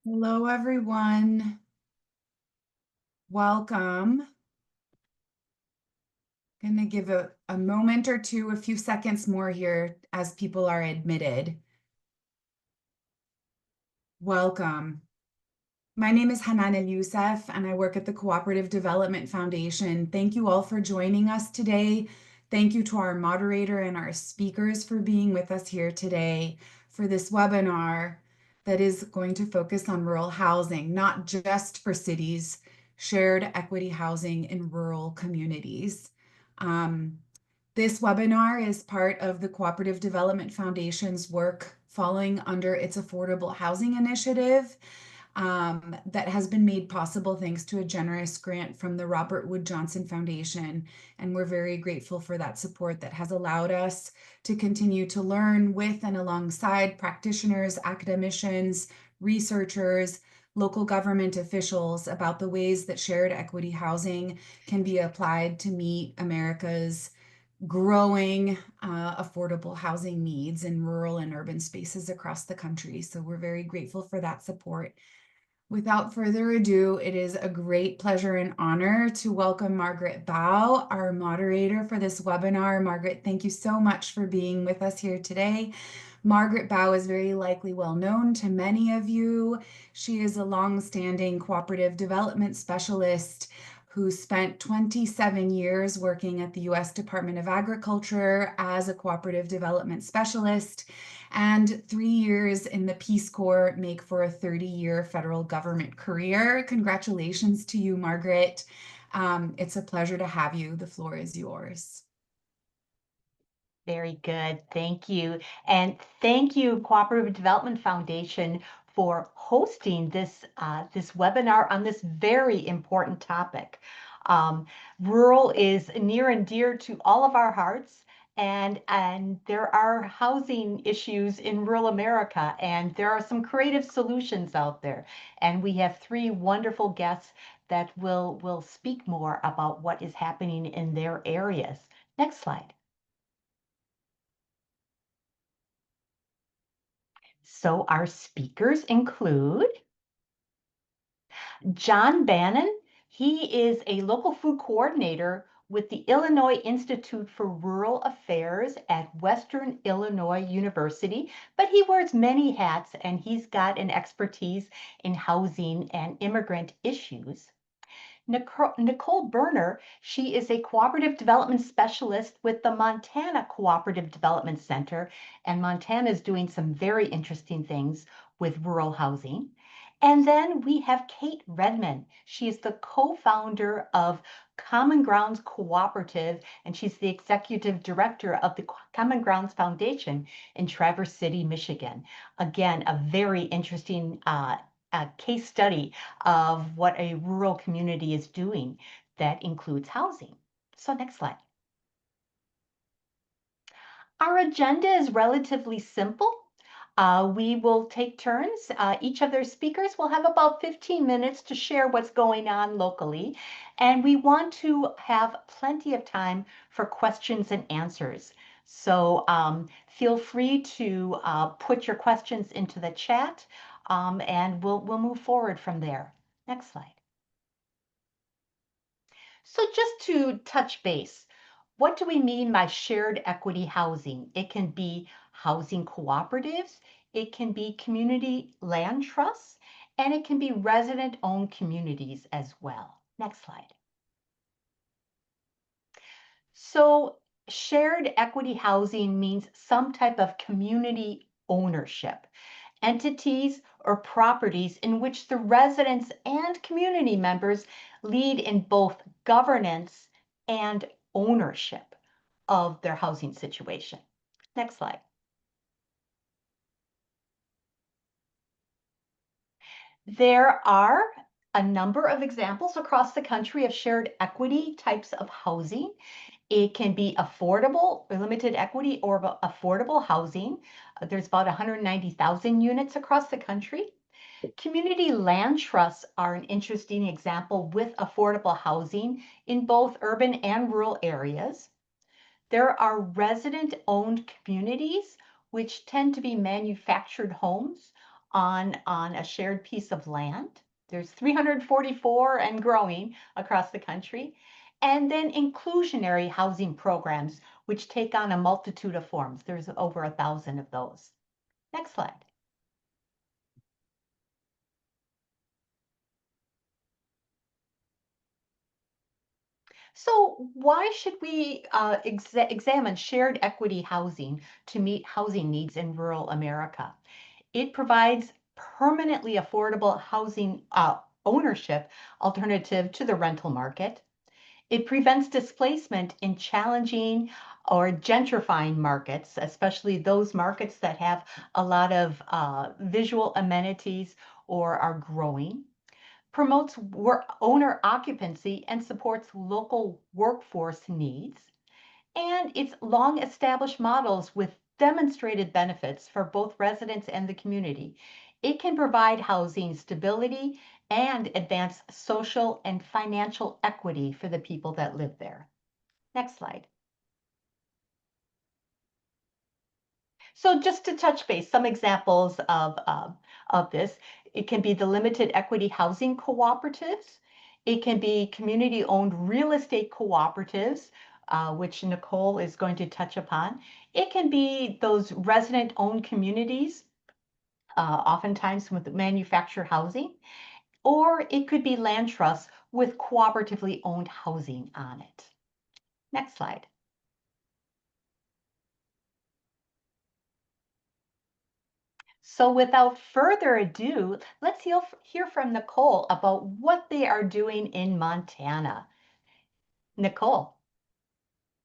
Hello, everyone. Welcome. Going to give a moment or two, a few seconds more here as people are admitted. Welcome. My name is Hanan El Youssef, and I work at the Cooperative Development Foundation. Thank you all for joining us today. Thank you to our moderator and our speakers for being with us here today for this webinar that is going to focus on rural housing, not just for cities, shared equity housing in rural communities. This webinar is part of the Cooperative Development Foundation's work following under its Affordable Housing Initiative that has been made possible thanks to a generous grant from the Robert Wood Johnson Foundation. And we're very grateful for that support that has allowed us to continue to learn with and alongside practitioners, academicians, researchers, local government officials about the ways that shared equity housing can be applied to meet America's growing affordable housing needs in rural and urban spaces across the country. So we're very grateful for that support. Without further ado, it is a great pleasure and honor to welcome Margaret Bao, our moderator for this webinar. Margaret, thank you so much for being with us here today. Margaret Bao is very likely well known to many of you. She is a long-standing cooperative development specialist who spent 27 years working at the U.S. Department of Agriculture as a cooperative development specialist, and 3 years in the Peace Corps make for a 30-year federal government career. Congratulations to you, Margaret. It's a pleasure to have you. The floor is yours. Very good. Thank you. And thank you, Cooperative Development Foundation, for hosting this webinar on this very important topic. Rural is near and dear to all of our hearts. And there are housing issues in rural America, and there are some creative solutions out there. And we have three wonderful guests that will speak more about what is happening in their areas. Next slide. So our speakers include John Bannon. He is a local food coordinator with the Illinois Institute for Rural Affairs at Western Illinois University, but he wears many hats and he's got an expertise in housing and immigrant issues. Nicole Berner, she is a cooperative development specialist with the Montana Cooperative Development Center, and Montana is doing some very interesting things with rural housing. And then we have Kate Redman. She is the co-founder of Common Grounds Cooperative, and she's the executive director of the Common Grounds Foundation in Traverse City, Michigan. Again, a very interesting a case study of what a rural community is doing that includes housing. So next slide. Our agenda is relatively simple. We will take turns. Each of their speakers will have about 15 minutes to share what's going on locally. And we want to have plenty of time for questions and answers. So feel free to put your questions into the chat and we'll move forward from there. Next slide. So just to touch base, what do we mean by shared equity housing? It can be housing cooperatives, it can be community land trusts, and it can be resident-owned communities as well. Next slide. So shared equity housing means some type of community ownership, entities or properties in which the residents and community members lead in both governance and ownership of their housing situation. Next slide. There are a number of examples across the country of shared equity types of housing. It can be affordable, limited equity, or affordable housing. There's about 190,000 units across the country. Community land trusts are an interesting example with affordable housing in both urban and rural areas. There are resident-owned communities, which tend to be manufactured homes on a shared piece of land. There's 344 and growing across the country. And then inclusionary housing programs, which take on a multitude of forms. There's over 1,000 of those. Next slide. So why should we examine shared equity housing to meet housing needs in rural America? It provides permanently affordable housing ownership alternative to the rental market. It prevents displacement in challenging or gentrifying markets, especially those markets that have a lot of visual amenities or are growing. Promotes owner occupancy and supports local workforce needs. And its long established models with demonstrated benefits for both residents and the community. It can provide housing stability and advance social and financial equity for the people that live there. Next slide. So just to touch base, some examples of this, it can be the limited equity housing cooperatives. It can be community-owned real estate cooperatives, which Nicole is going to touch upon. It can be those resident-owned communities, oftentimes with manufactured housing, or it could be land trusts with cooperatively owned housing on it. Next slide. So without further ado, let's hear from Nicole about what they are doing in Montana. Nicole.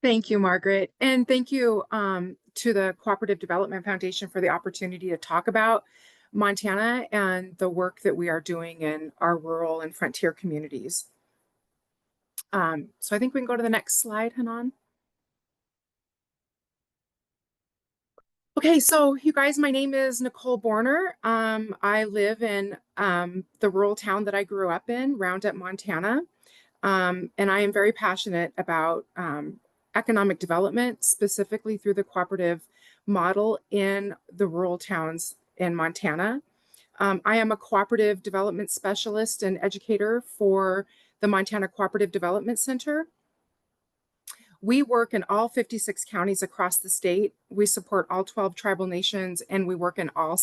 Thank you, Margaret. And thank you to the Cooperative Development Foundation for the opportunity to talk about Montana and the work that we are doing in our rural and frontier communities. So I think we can go to the next slide, Hanan. Okay, so you guys, my name is Nicole Borner. I live in the rural town that I grew up in, Roundup, Montana. And I am very passionate about economic development, specifically through the cooperative model in the rural towns in Montana. I am a cooperative development specialist and educator for the Montana Cooperative Development Center. We work in all 56 counties across the state. We support all 12 tribal nations, and we work in all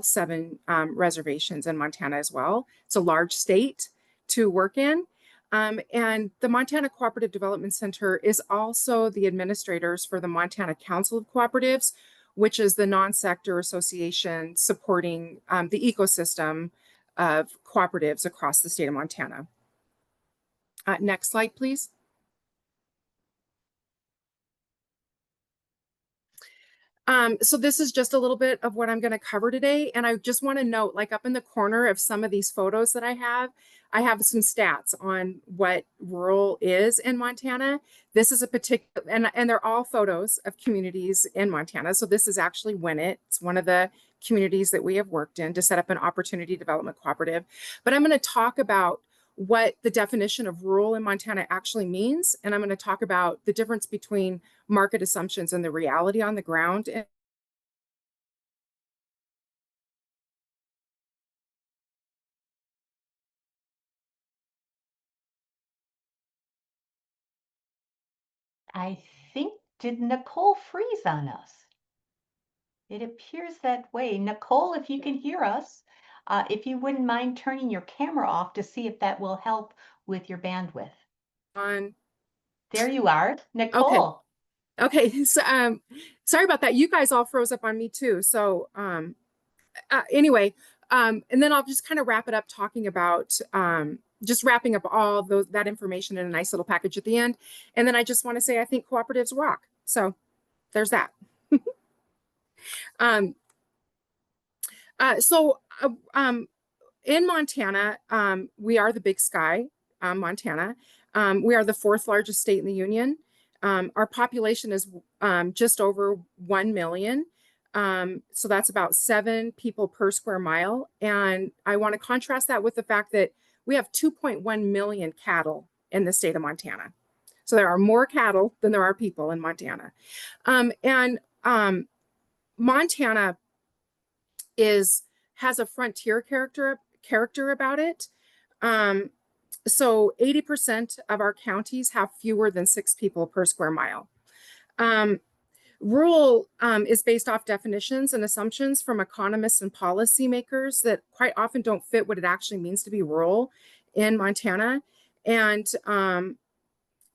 seven reservations in Montana as well. It's a large state to work in. And the Montana Cooperative Development Center is also the administrators for the Montana Council of Cooperatives, which is the non-sector association supporting the ecosystem of cooperatives across the state of Montana. Next slide, please. So this is just a little bit of what I'm going to cover today. And I just want to note, like up in the corner of some of these photos that I have some stats on what rural is in Montana. This is a particular, and they're all photos of communities in Montana. So this is actually Winnett. It's one of the communities that we have worked in to set up an opportunity development cooperative. But I'm going to talk about what the definition of rural in Montana actually means. And I'm going to talk about the difference between market assumptions and the reality on the ground. I think, did Nicole freeze on us? It appears that way. Nicole, if you can hear us, if you wouldn't mind turning your camera off to see if that will help with your bandwidth. There you are, Nicole. Okay. So, sorry about that. You guys all froze up on me too. So, anyway, and then I'll just kind of wrap it up talking about, just wrapping up all that information in a nice little package at the end. And then I just want to say, I think cooperatives rock. So there's that. In Montana, we are the Big Sky, Montana. We are the 4th largest state in the union. Our population is just over 1 million. So that's about 7 people per square mile. And I want to contrast that with the fact that we have 2.1 million cattle in the state of Montana. So there are more cattle than there are people in Montana. Montana has a frontier character about it. So 80% of our counties have fewer than 6 people per square mile. Rural is based off definitions and assumptions from economists and policymakers that quite often don't fit what it actually means to be rural in Montana. And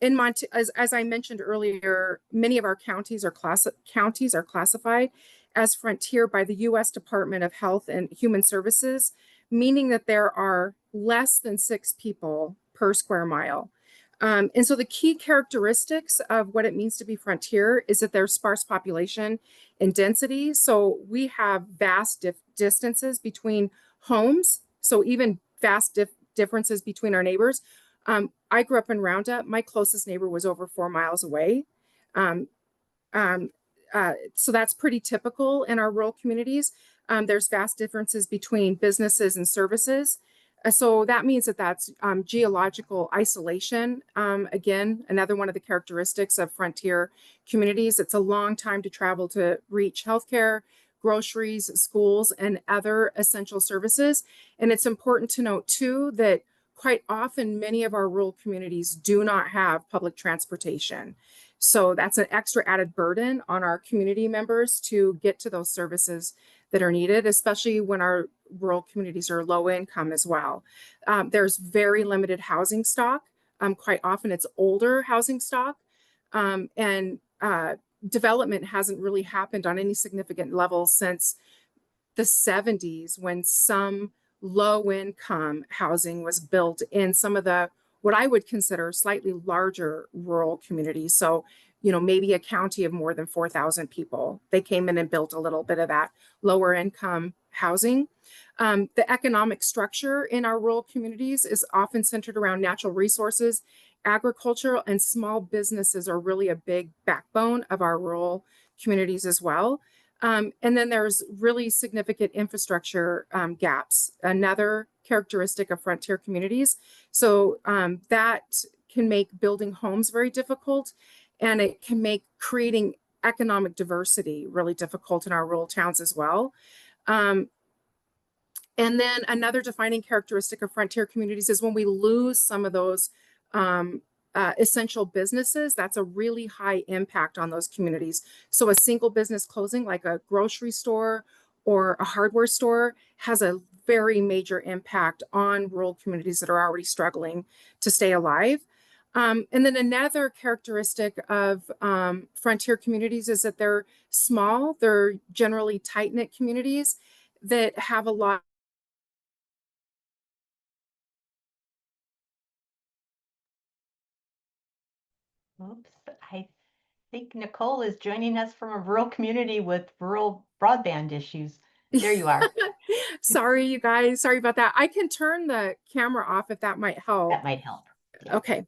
as I mentioned earlier, many of our counties are classified as frontier by the U.S. Department of Health and Human Services, meaning that there are less than 6 people per square mile. And so the key characteristics of what it means to be frontier is that there's sparse population and density. So we have vast distances between homes. So even vast differences between our neighbors. I grew up in Roundup. My closest neighbor was over 4 miles away. Um, um, so that's pretty typical in our rural communities. There's vast differences between businesses and services. So that means that that's geological isolation. Again, another one of the characteristics of frontier communities. It's a long time to travel to reach healthcare, groceries, schools, and other essential services. And it's important to note too that quite often many of our rural communities do not have public transportation. So that's an extra added burden on our community members to get to those services that are needed, especially when our rural communities are low income as well. There's very limited housing stock. Quite often it's older housing stock, and development hasn't really happened on any significant level since the 70s, when some low income housing was built in some of the what I would consider slightly larger rural communities. So, maybe a county of more than 4,000 people. They came in and built a little bit of that lower income housing. The economic structure in our rural communities is often centered around natural resources. Agriculture and small businesses are really a big backbone of our rural communities as well. And then there's really significant infrastructure gaps, another characteristic of frontier communities. So that can make building homes very difficult, and it can make creating economic diversity really difficult in our rural towns as well. And then another defining characteristic of frontier communities is when we lose some of those essential businesses, that's a really high impact on those communities. So a single business closing, like a grocery store or a hardware store, has a very major impact on rural communities that are already struggling to stay alive. And then another characteristic of frontier communities is that they're small, they're generally tight-knit communities that have a lot. Oops, I think Nicole is joining us from a rural community with rural broadband issues. There you are. Sorry, you guys. Sorry about that. I can turn the camera off if that might help. That might help. Yeah. Okay.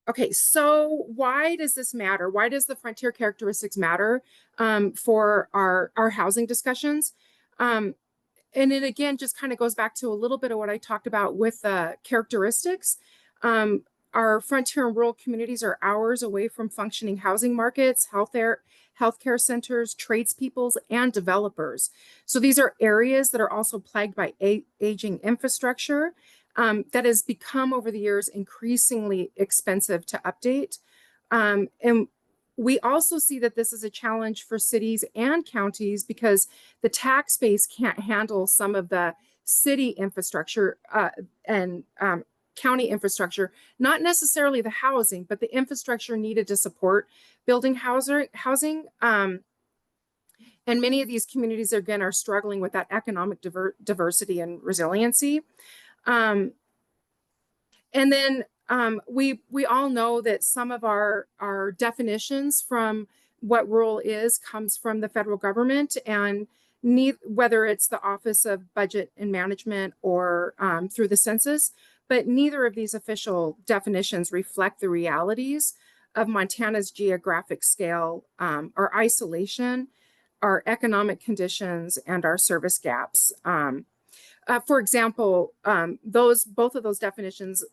Okay, so why does this matter? Why does the frontier characteristics matter for our housing discussions? And it again just kind of goes back to a little bit of what I talked about with the characteristics. Our frontier and rural communities are hours away from functioning housing markets, healthcare centers, tradespeoples, and developers. So these are areas that are also plagued by aging infrastructure that has become over the years increasingly expensive to update. And we also see that this is a challenge for cities and counties because the tax base can't handle some of the city infrastructure and county infrastructure, not necessarily the housing, but the infrastructure needed to support building housing. And many of these communities, again, are struggling with that economic diversity and resiliency. And then we all know that some of our definitions from what rural is comes from the federal government, and whether it's the Office of Budget and Management or through the census, but neither of these official definitions reflect the realities of Montana's geographic scale, our isolation, our economic conditions, and our service gaps. For example, both of those definitions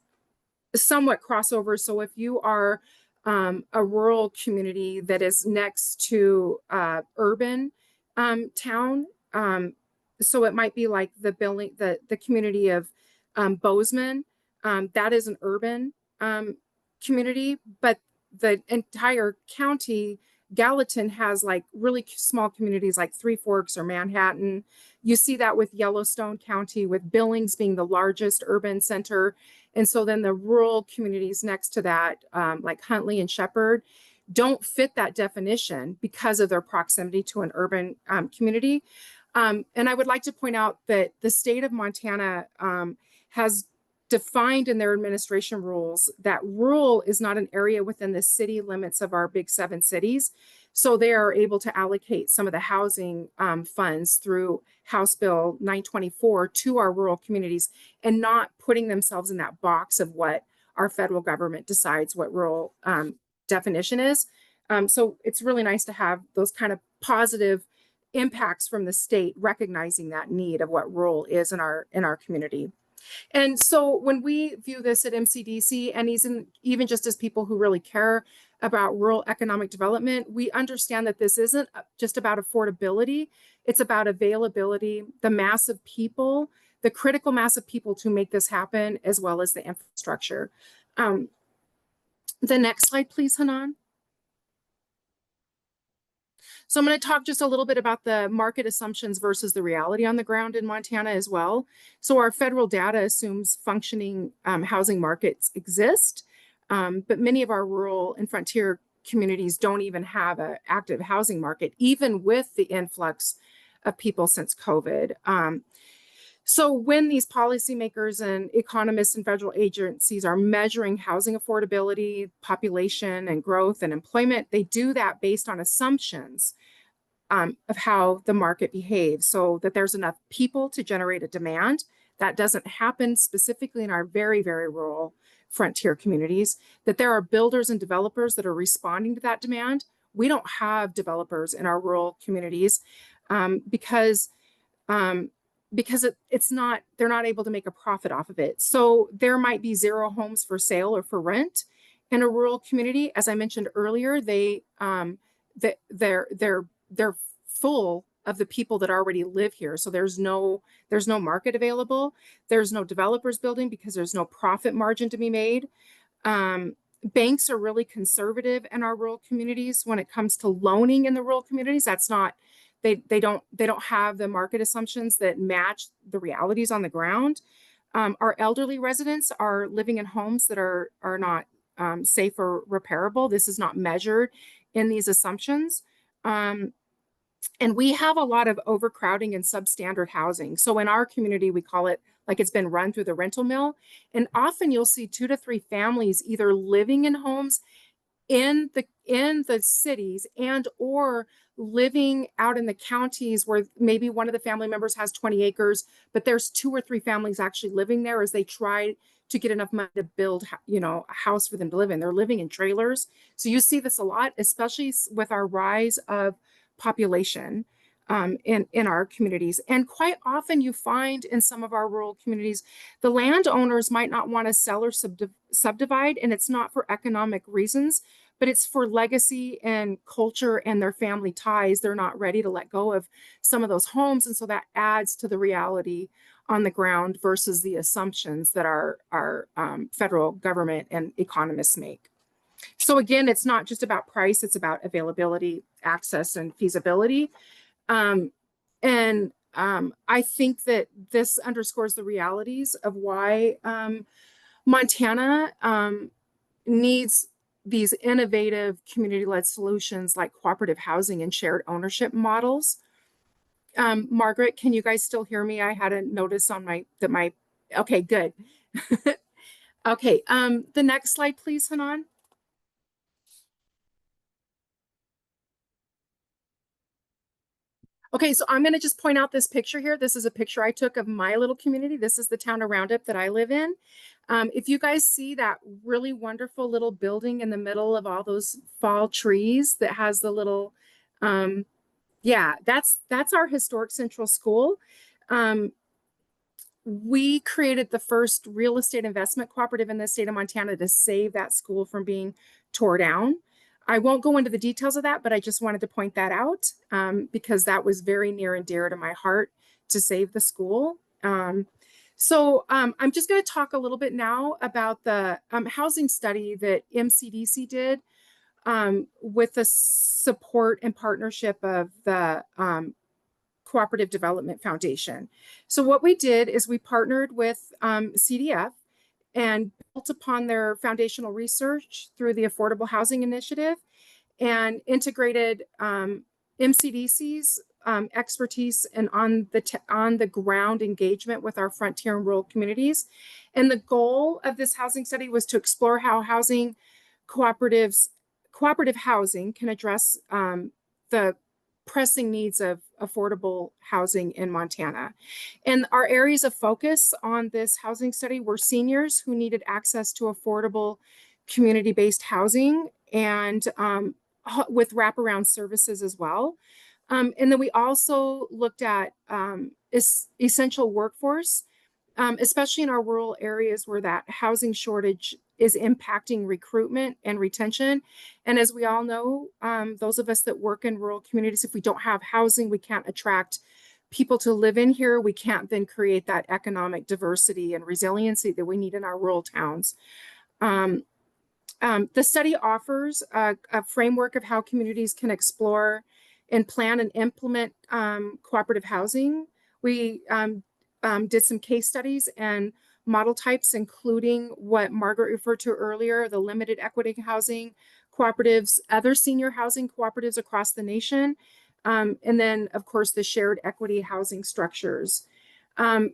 somewhat crossover. So if you are a rural community that is next to urban town. So it might be like the community of Bozeman. That is an urban community, but the entire county, Gallatin, has like really small communities like Three Forks or Manhattan. You see that with Yellowstone County, with Billings being the largest urban center. And so then the rural communities next to that, like Huntley and Shepherd, don't fit that definition because of their proximity to an urban community. And I would like to point out that the state of Montana has defined in their administration rules that rural is not an area within the city limits of our big 7 cities. So they are able to allocate some of the housing funds through House Bill 924 to our rural communities and not putting themselves in that box of what our federal government decides what rural definition is. So it's really nice to have those kind of positive impacts from the state recognizing that need of what rural is in our community. And so when we view this at MCDC, and even just as people who really care about rural economic development, we understand that this isn't just about affordability. It's about availability, the mass of people, the critical mass of people to make this happen, as well as the infrastructure. The next slide, please, Hanan. So I'm going to talk just a little bit about the market assumptions versus the reality on the ground in Montana as well. So our federal data assumes functioning housing markets exist, but many of our rural and frontier communities don't even have an active housing market, even with the influx of people since COVID. So when these policymakers and economists and federal agencies are measuring housing affordability, population and growth and employment, they do that based on assumptions of how the market behaves, so that there's enough people to generate a demand. That doesn't happen specifically in our very, very rural frontier communities, that there are builders and developers that are responding to that demand. We don't have developers in our rural communities because they're not able to make a profit off of it. So there might be 0 homes for sale or for rent in a rural community. As I mentioned earlier, they're full of the people that already live here. So there's no market available. There's no developers building because there's no profit margin to be made. Banks are really conservative in our rural communities when it comes to loaning in the rural communities. That's not, they don't have the market assumptions that match the realities on the ground. Our elderly residents are living in homes that are not safe or repairable. This is not measured in these assumptions. And we have a lot of overcrowding and substandard housing. So in our community, we call it like it's been run through the rental mill. And often you'll see 2 to 3 families either living in homes in the cities and or living out in the counties where maybe one of the family members has 20 acres, but there's 2 or 3 families actually living there as they try to get enough money to build, a house for them to live in. They're living in trailers. So you see this a lot, especially with our rise of population in our communities. And quite often you find in some of our rural communities, the landowners might not want to sell or subdivide, and it's not for economic reasons, but it's for legacy and culture and their family ties. They're not ready to let go of some of those homes. And so that adds to the reality on the ground versus the assumptions that our federal government and economists make. So again, it's not just about price, it's about availability, access, and feasibility. I think that this underscores the realities of why Montana needs these innovative community-led solutions like cooperative housing and shared ownership models. Margaret, can you guys still hear me? I had a notice on okay, good. Okay, the next slide, please, Hanan. Okay, so I'm going to just point out this picture here. This is a picture I took of my little community. This is the town of Roundup that I live in. If you guys see that really wonderful little building in the middle of all those fall trees that has the little, yeah, that's our historic central school. We created the first real estate investment cooperative in the state of Montana to save that school from being tore down. I won't go into the details of that, but I just wanted to point that out because that was very near and dear to my heart to save the school. I'm just going to talk a little bit now about the housing study that MCDC did with the support and partnership of the Cooperative Development Foundation. So what we did is we partnered with CDF and built upon their foundational research through the Affordable Housing Initiative and integrated MCDC's expertise and on the ground engagement with our frontier and rural communities. And the goal of this housing study was to explore how cooperative housing can address the pressing needs of affordable housing in Montana. And our areas of focus on this housing study were seniors who needed access to affordable community-based housing and with wraparound services as well. And then we also looked at essential workforce, especially in our rural areas where that housing shortage is impacting recruitment and retention. And as we all know, those of us that work in rural communities, if we don't have housing, we can't attract people to live in here. We can't then create that economic diversity and resiliency that we need in our rural towns. The study offers a framework of how communities can explore and plan and implement cooperative housing. We did some case studies and model types, including what Margaret referred to earlier, the limited equity housing cooperatives, other senior housing cooperatives across the nation, and then, of course, the shared equity housing structures. And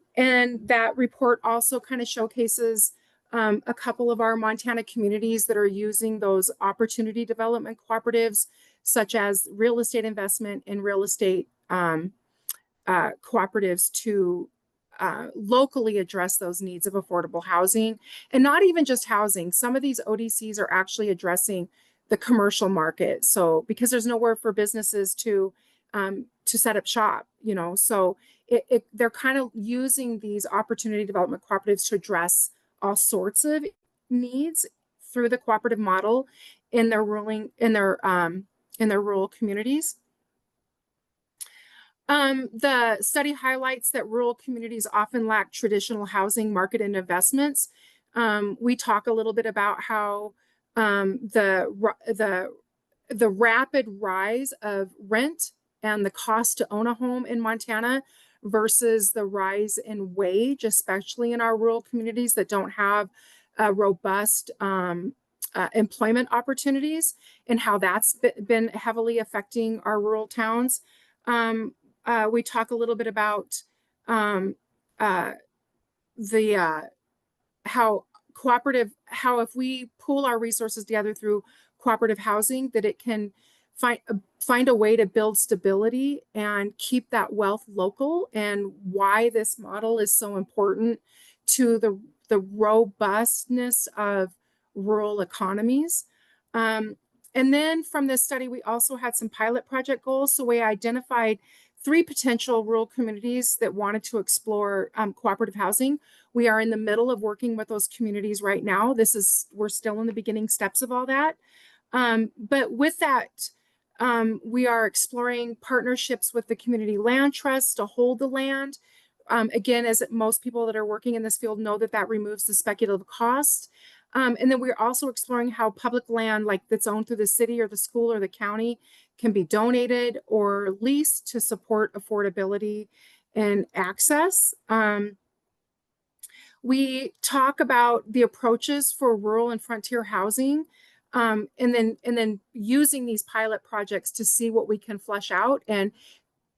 that report also kind of showcases a couple of our Montana communities that are using those opportunity development cooperatives, such as real estate investment and real estate cooperatives to locally address those needs of affordable housing. And not even just housing. Some of these ODCs are actually addressing the commercial market. So because there's nowhere for businesses to set up shop, you know, so they're kind of using these opportunity development cooperatives to address all sorts of needs through the cooperative model in their rural communities. The study highlights that rural communities often lack traditional housing market and investments. We talk a little bit about how the rapid rise of rent and the cost to own a home in Montana versus the rise in wage, especially in our rural communities that don't have robust employment opportunities, and how that's been heavily affecting our rural towns. We talk a little bit about how if we pool our resources together through cooperative housing, that it can find a way to build stability and keep that wealth local, and why this model is so important to the robustness of rural economies. And then from this study, we also had some pilot project goals. So we identified 3 potential rural communities that wanted to explore cooperative housing. We are in the middle of working with those communities right now. We're still in the beginning steps of all that. But with that, we are exploring partnerships with the community land trust to hold the land. Again, as most people that are working in this field know, that removes the speculative cost. And then we're also exploring how public land, like that's owned through the city or the school or the county, can be donated or leased to support affordability and access. We talk about the approaches for rural and frontier housing, and then using these pilot projects to see what we can flesh out, and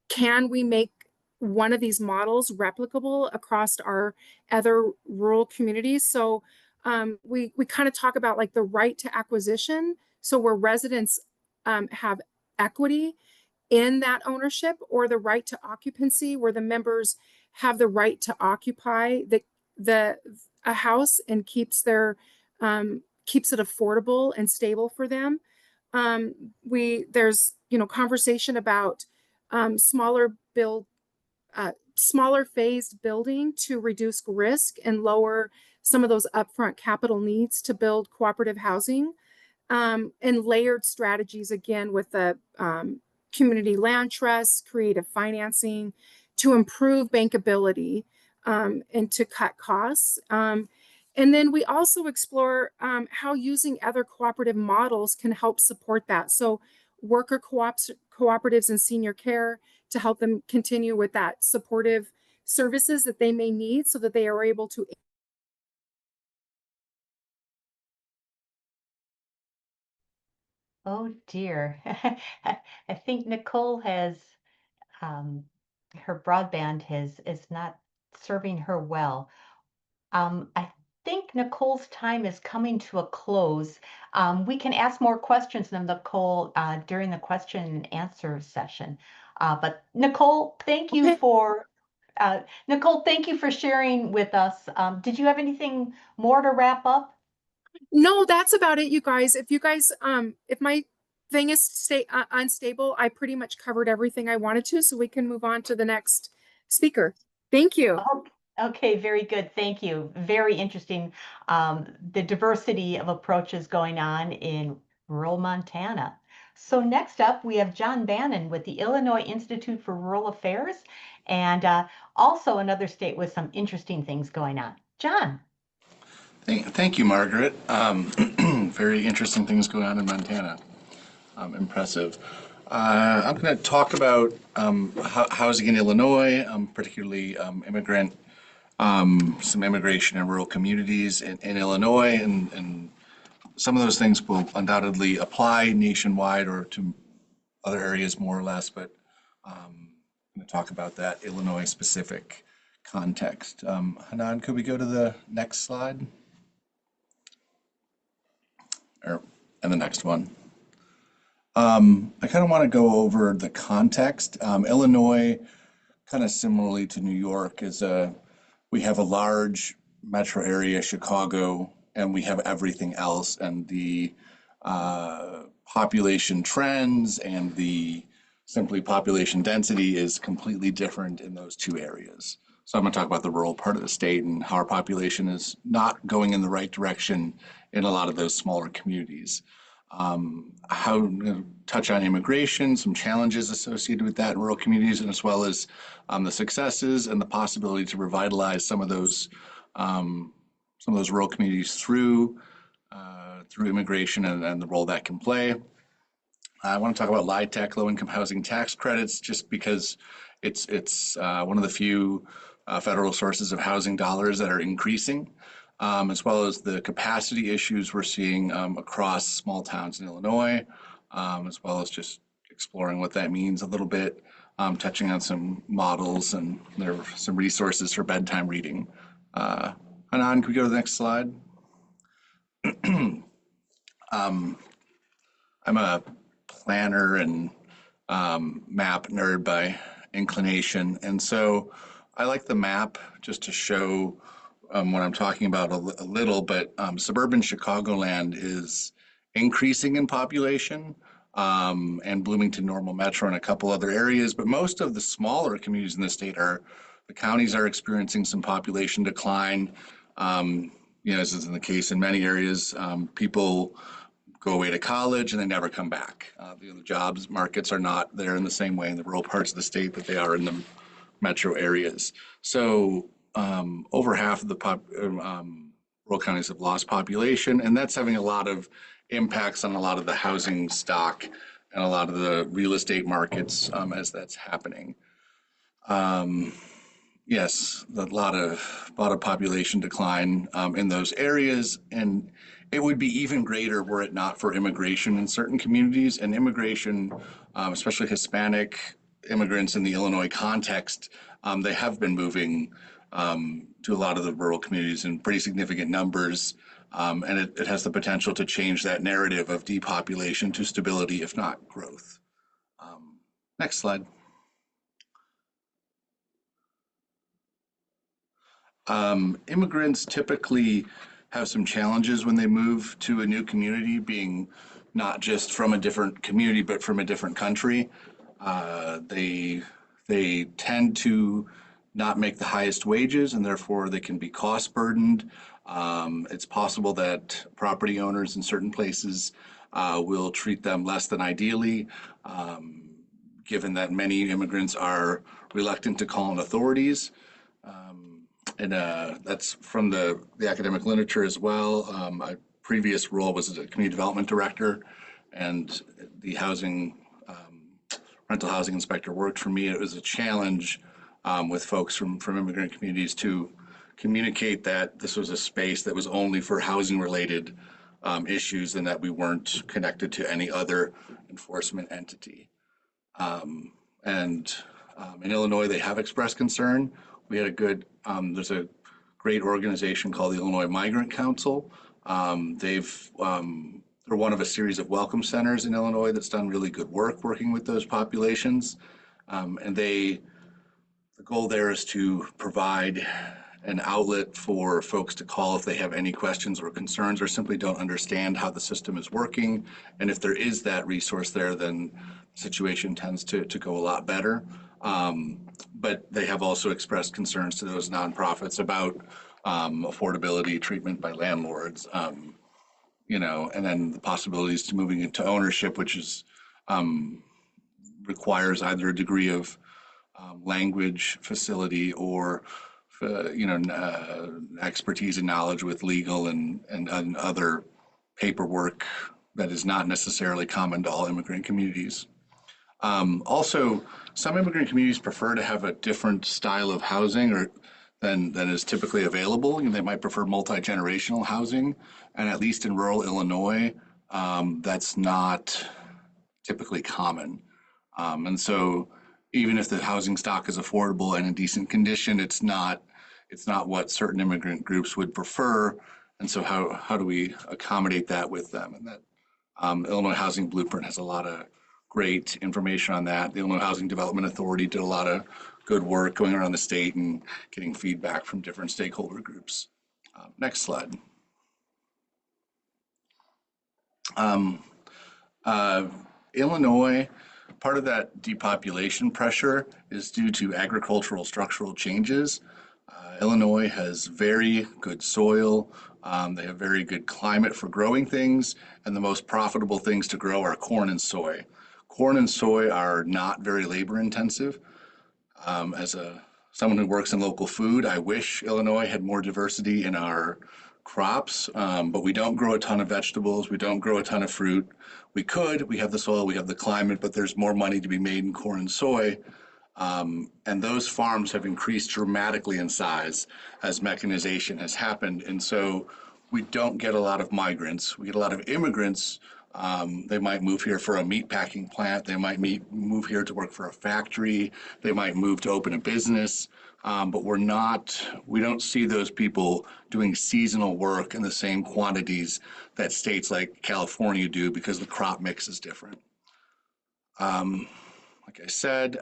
can we make one of these models replicable across our other rural communities. So we kind of talk about like the right to acquisition, so where residents have equity in that ownership, or the right to occupancy, where the members have the right to occupy a house and keeps it affordable and stable for them. There's conversation about smaller phased building to reduce risk and lower some of those upfront capital needs to build cooperative housing. and layered strategies, again, with the community land trusts, creative financing to improve bankability and to cut costs. And then we also explore how using other cooperative models can help support that. So worker cooperatives and senior care to help them continue with that supportive services that they may need so that they are able to. Oh dear. I think Nicole has her broadband is not serving her well. I think Nicole's time is coming to a close. We can ask more questions of Nicole during the question and answer session. But Okay. Nicole, thank you for sharing with us. Did you have anything more to wrap up? No, that's about it, you guys. If you guys, if my thing is unstable, I pretty much covered everything I wanted to, so we can move on to the next speaker. Thank you. Oh, okay, very good. Thank you. Very interesting. The diversity of approaches going on in rural Montana. So next up, we have John Bannon with the Illinois Institute for Rural Affairs, and also another state with some interesting things going on. John. Thank you, Margaret. Very interesting things going on in Montana. Impressive. I'm going to talk about housing in Illinois, particularly some immigration in rural communities in Illinois, and some of those things will undoubtedly apply nationwide or to other areas more or less, but I'm going to talk about that Illinois specific context. Hanan, could we go to the next slide? And the next one. I kind of want to go over the context. Illinois, kind of similarly to New York, we have a large metro area, Chicago, and we have everything else, and the population trends and the simply population density is completely different in those two areas. So I'm going to talk about the rural part of the state and how our population is not going in the right direction in a lot of those smaller communities. Touch on immigration, some challenges associated with that in rural communities, and as well as the successes and the possibility to revitalize some of those rural communities through immigration and the role that can play. I want to talk about LIHTC, low-income housing tax credits, just because it's one of the few federal sources of housing dollars that are increasing, as well as the capacity issues we're seeing across small towns in Illinois, as well as just exploring what that means a little bit, touching on some models, and there are some resources for bedtime reading. Hanan, can we go to the next slide? I'm a planner and map nerd by inclination, and so I like the map just to show what I'm talking about a little, but suburban Chicagoland is increasing in population, and Bloomington, Normal Metro, and a couple other areas, but most of the smaller communities in the state the counties are experiencing some population decline. As is in the case in many areas, people go away to college and they never come back. The jobs markets are not there in the same way in the rural parts of the state that they are in the metro areas. So over half of the rural counties have lost population, and that's having a lot of impacts on a lot of the housing stock and a lot of the real estate markets as that's happening. Yes, a lot of population decline in those areas, and it would be even greater were it not for immigration in certain communities. And immigration, especially Hispanic immigrants in the Illinois context, they have been moving to a lot of the rural communities in pretty significant numbers, and it has the potential to change that narrative of depopulation to stability, if not growth. Next slide. Immigrants typically have some challenges when they move to a new community, being not just from a different community, but from a different country. They tend to not make the highest wages, and therefore they can be cost burdened. It's possible that property owners in certain places will treat them less than ideally, given that many immigrants are reluctant to call on authorities. And that's from the academic literature as well. My previous role was as a community development director, and the rental housing inspector worked for me. It was a challenge with folks from immigrant communities to communicate that this was a space that was only for housing related issues and that we weren't connected to any other enforcement entity. And in Illinois, they have expressed concern. We had a good, there's a great organization called the Illinois Migrant Council. They're one of a series of welcome centers in Illinois that's done really good work working with those populations. And the goal there is to provide an outlet for folks to call if they have any questions or concerns or simply don't understand how the system is working. And if there is that resource there, then the situation tends to go a lot better. But they have also expressed concerns to those nonprofits about affordability, treatment by landlords, and then the possibilities to moving into ownership, which is requires either a degree of language facility or expertise and knowledge with legal and other paperwork that is not necessarily common to all immigrant communities. Also, some immigrant communities prefer to have a different style of housing than is typically available. They might prefer multi-generational housing, and at least in rural Illinois, that's not typically common. And so even if the housing stock is affordable and in decent condition, it's not what certain immigrant groups would prefer. And so how do we accommodate that with them? And that Illinois Housing Blueprint has a lot of great information on that. The Illinois Housing Development Authority did a lot of good work going around the state and getting feedback from different stakeholder groups. Next slide. Illinois, part of that depopulation pressure is due to agricultural structural changes. Illinois has very good soil. They have very good climate for growing things, and the most profitable things to grow are corn and soy. Corn and soy are not very labor intensive. As someone who works in local food, I wish Illinois had more diversity in our crops, but we don't grow a ton of vegetables. We don't grow a ton of fruit. We could, we have the soil, we have the climate, but there's more money to be made in corn and soy. And those farms have increased dramatically in size as mechanization has happened. And so we don't get a lot of migrants. We get a lot of immigrants. They might move here for a meat packing plant. They might move here to work for a factory. They might move to open a business. But we don't see those people doing seasonal work in the same quantities that states like California do because the crop mix is different. Like I said,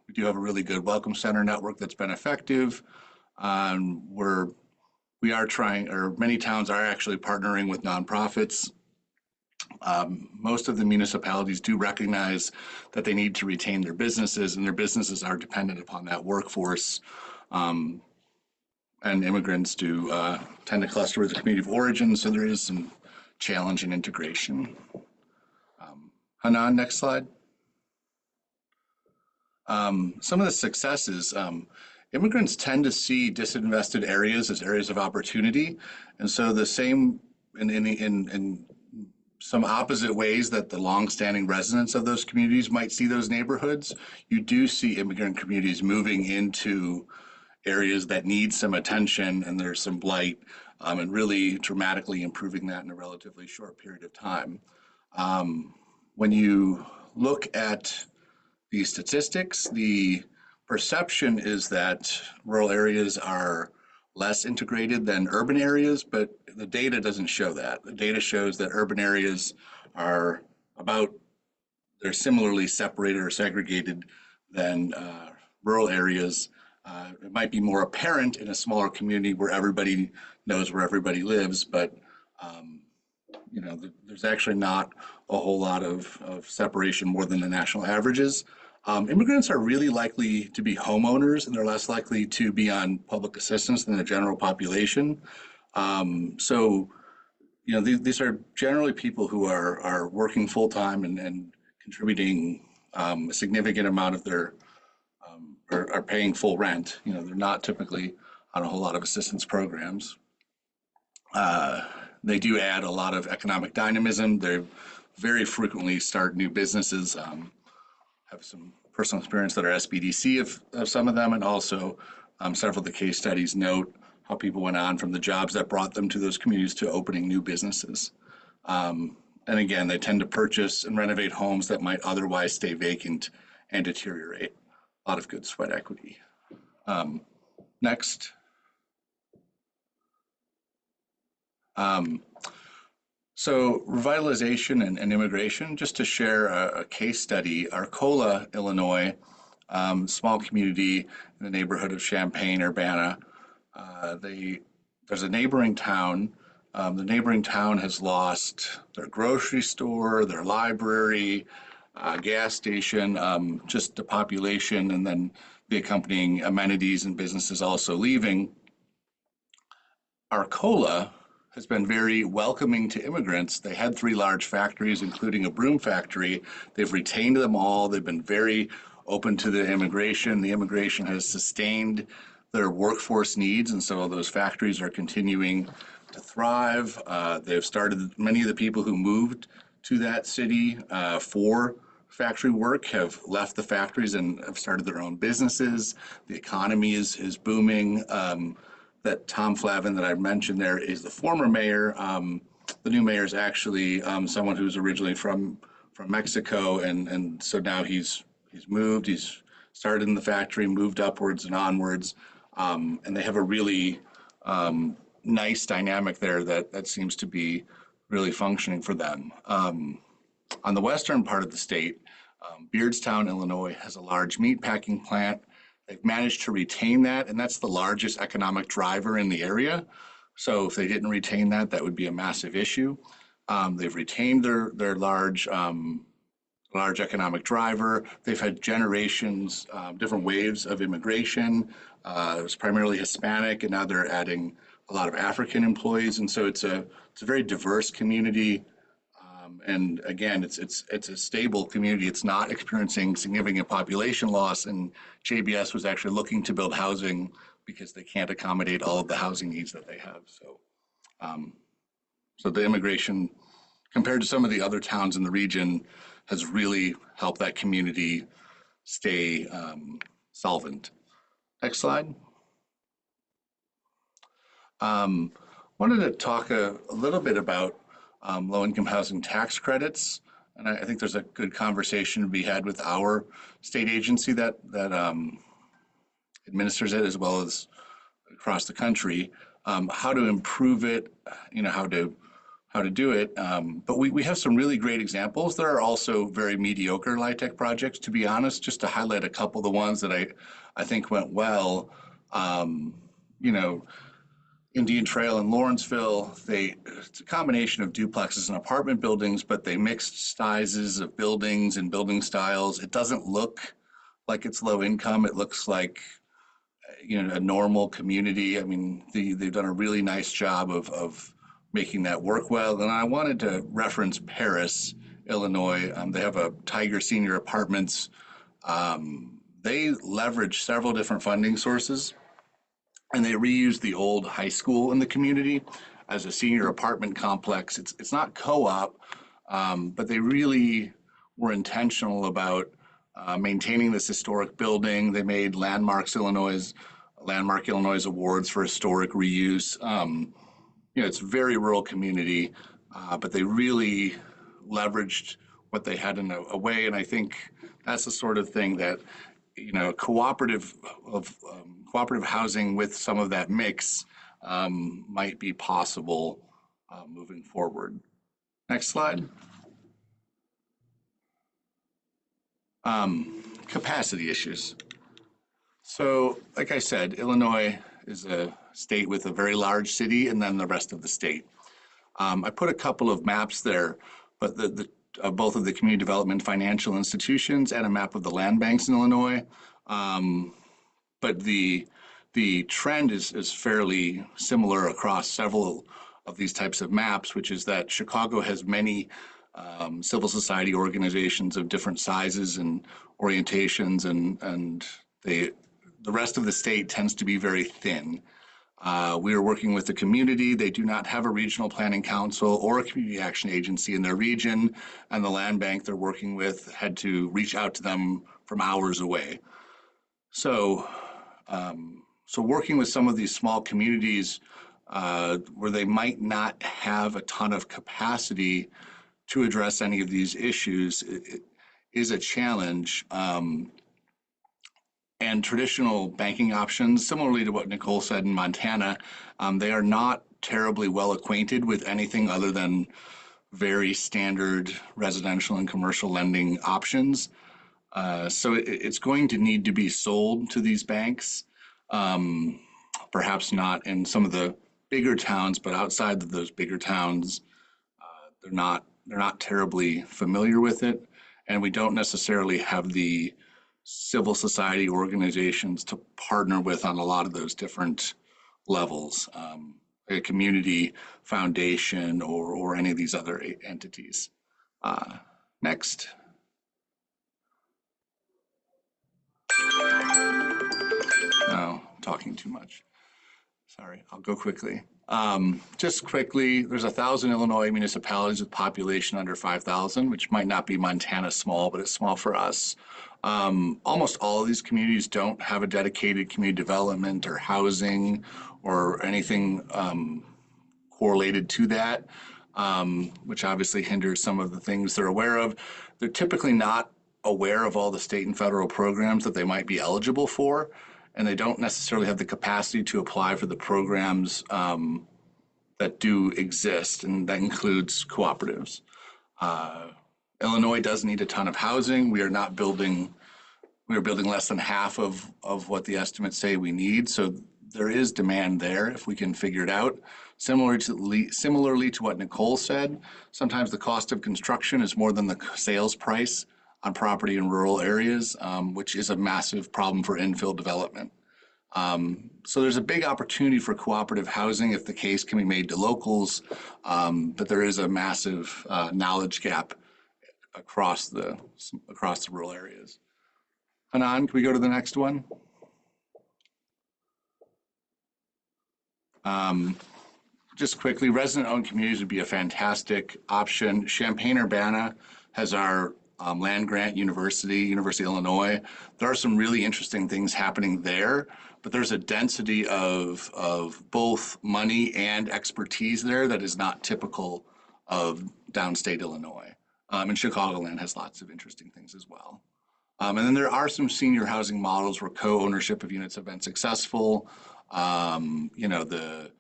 we do have a really good welcome center network that's been effective. We are trying, or many towns are actually partnering with nonprofits. Most of the municipalities do recognize that they need to retain their businesses, and their businesses are dependent upon that workforce. And immigrants do tend to cluster with the community of origin, so there is some challenge in integration. Hanan, next slide. Some of the successes, immigrants tend to see disinvested areas as areas of opportunity. And so the same in some opposite ways that the longstanding residents of those communities might see those neighborhoods, you do see immigrant communities moving into areas that need some attention and there's some blight, and really dramatically improving that in a relatively short period of time. When you look at the statistics, the perception is that rural areas are less integrated than urban areas, but the data doesn't show that. The data shows that urban areas are they're similarly separated or segregated than rural areas. It might be more apparent in a smaller community where everybody knows where everybody lives, but there's actually not a whole lot of separation more than the national averages. Immigrants are really likely to be homeowners, and they're less likely to be on public assistance than the general population. So, these are generally people who are working full time and contributing a significant amount of their are paying full rent. They're not typically on a whole lot of assistance programs. They do add a lot of economic dynamism. They very frequently start new businesses. Have some personal experience that are SBDC of some of them, and also several of the case studies note how people went on from the jobs that brought them to those communities to opening new businesses. And again, they tend to purchase and renovate homes that might otherwise stay vacant and deteriorate. A lot of good sweat equity. Next. So revitalization and immigration, just to share a case study, Arcola, Illinois, small community in the neighborhood of Champaign-Urbana. There's a neighboring town. The neighboring town has lost their grocery store, their library, gas station, just the population, and then the accompanying amenities and businesses also leaving. Arcola has been very welcoming to immigrants. They had 3 large factories, including a broom factory. They've retained them all. They've been very open to the immigration. The immigration has sustained their workforce needs, and so those factories are continuing to thrive. They've started, many of the people who moved to that city for factory work have left the factories and have started their own businesses. The economy is booming. That Tom Flavin that I mentioned there is the former mayor. The new mayor is actually someone who's originally from Mexico, and so now he's moved. He's started in the factory, moved upwards and onwards, and they have a really nice dynamic there that seems to be really functioning for them. On the western part of the state, Beardstown, Illinois, has a large meat packing plant. They've managed to retain that, and that's the largest economic driver in the area. So if they didn't retain that, that would be a massive issue. They've retained their large economic driver. They've had generations, different waves of immigration. It was primarily Hispanic, and now they're adding a lot of African employees, and so it's a very diverse community. And again, it's a stable community. It's not experiencing significant population loss, and JBS was actually looking to build housing because they can't accommodate all of the housing needs that they have. So the immigration, compared to some of the other towns in the region, has really helped that community stay solvent. Next slide. Wanted to talk a little bit about low-income housing tax credits, and I think there's a good conversation to be had with our state agency that administers it, as well as across the country, how to improve it, how to do it. But we have some really great examples. There are also very mediocre LIHTC projects, to be honest, just to highlight a couple of the ones that I think went well. Indian Trail in Lawrenceville, it's a combination of duplexes and apartment buildings, but they mixed sizes of buildings and building styles. It doesn't look like it's low income. It looks like a normal community. I mean, they've done a really nice job of making that work well. And I wanted to reference Paris, Illinois. They have a Tiger Senior Apartments. They leverage several different funding sources, and they reused the old high school in the community as a senior apartment complex. It's not co-op, but they really were intentional about maintaining this historic building. They made Landmark Illinois awards for historic reuse. It's a very rural community, but they really leveraged what they had in a way, and I think that's the sort of thing that cooperative housing with some of that mix might be possible moving forward. Next slide. Capacity issues. So, like I said, Illinois is a state with a very large city, and then the rest of the state. I put a couple of maps there, but both of the community development financial institutions and a map of the land banks in Illinois. But the trend is fairly similar across several of these types of maps, which is that Chicago has many civil society organizations of different sizes and orientations, and the rest of the state tends to be very thin. We are working with the community. They do not have a regional planning council or a community action agency in their region, and the land bank they're working with had to reach out to them from hours away. So, so working with some of these small communities where they might not have a ton of capacity to address any of these issues is a challenge. And traditional banking options, similarly to what Nicole said in Montana, they are not terribly well acquainted with anything other than very standard residential and commercial lending options. So it's going to need to be sold to these banks, perhaps not in some of the bigger towns, but outside of those bigger towns, they're not terribly familiar with it, and we don't necessarily have the civil society organizations to partner with on a lot of those different levels, a community foundation or any of these other entities. Next. No, talking too much. Sorry, I'll go quickly. Just quickly, there's 1,000 Illinois municipalities with population under 5,000, which might not be Montana small, but it's small for us. Almost all of these communities don't have a dedicated community development or housing or anything correlated to that, which obviously hinders some of the things they're aware of. They're typically not aware of all the state and federal programs that they might be eligible for, and they don't necessarily have the capacity to apply for the programs that do exist, and that includes cooperatives. Illinois does need a ton of housing. We are building less than half of what the estimates say we need. So there is demand there if we can figure it out. Similarly to what Nicole said, sometimes the cost of construction is more than the sales price on property in rural areas, which is a massive problem for infill development. So there's a big opportunity for cooperative housing if the case can be made to locals, but there is a massive knowledge gap across the rural areas. Hanan, can we go to the next one? Just quickly, resident-owned communities would be a fantastic option. Champaign-Urbana has our land grant University of Illinois. There are some really interesting things happening there, but there's a density of both money and expertise there that is not typical of downstate Illinois. And Chicagoland has lots of interesting things as well. And then there are some senior housing models where co-ownership of units have been successful. The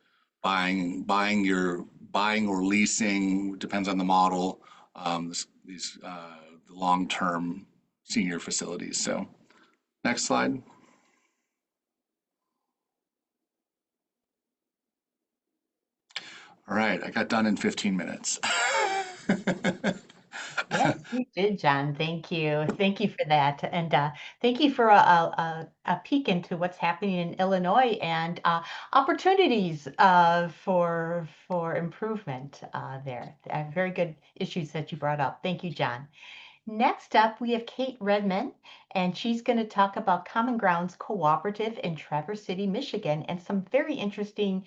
buying or leasing depends on the model. The long-term senior facilities. So, next slide. All right, I got done in 15 minutes. Yes, you did, John. Thank you. Thank you for that. And thank you for a peek into what's happening in Illinois and opportunities for improvement there. Very good issues that you brought up. Thank you, John. Next up, we have Kate Redman, and she's going to talk about Common Grounds Cooperative in Traverse City, Michigan, and some very interesting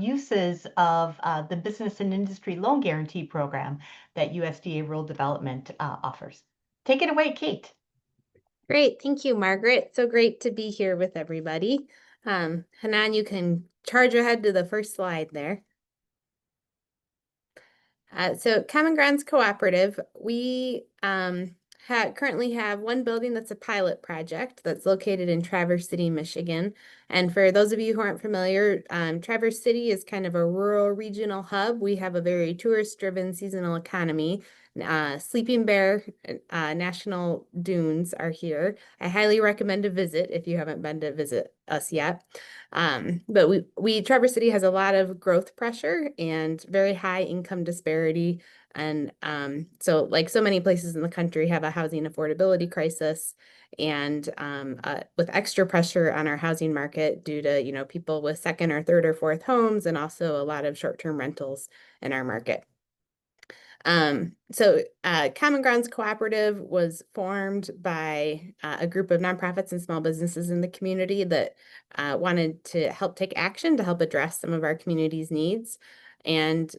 uses of the Business and Industry Loan Guarantee Program that USDA Rural Development offers. Take it away, Kate. Great. Thank you, Margaret. So great to be here with everybody. Hanan, you can charge ahead to the first slide there. So Common Grounds Cooperative, we currently have one building that's a pilot project that's located in Traverse City, Michigan. And for those of you who aren't familiar, Traverse City is kind of a rural regional hub. We have a very tourist-driven seasonal economy. Sleeping Bear National Dunes are here. I highly recommend a visit if you haven't been to visit us yet. But Traverse City has a lot of growth pressure and very high income disparity. And so like so many places in the country have a housing affordability crisis. and with extra pressure on our housing market due to, people with second or third or fourth homes, and also a lot of short-term rentals in our market. Common Grounds Cooperative was formed by a group of nonprofits and small businesses in the community that wanted to help take action to help address some of our community's needs. And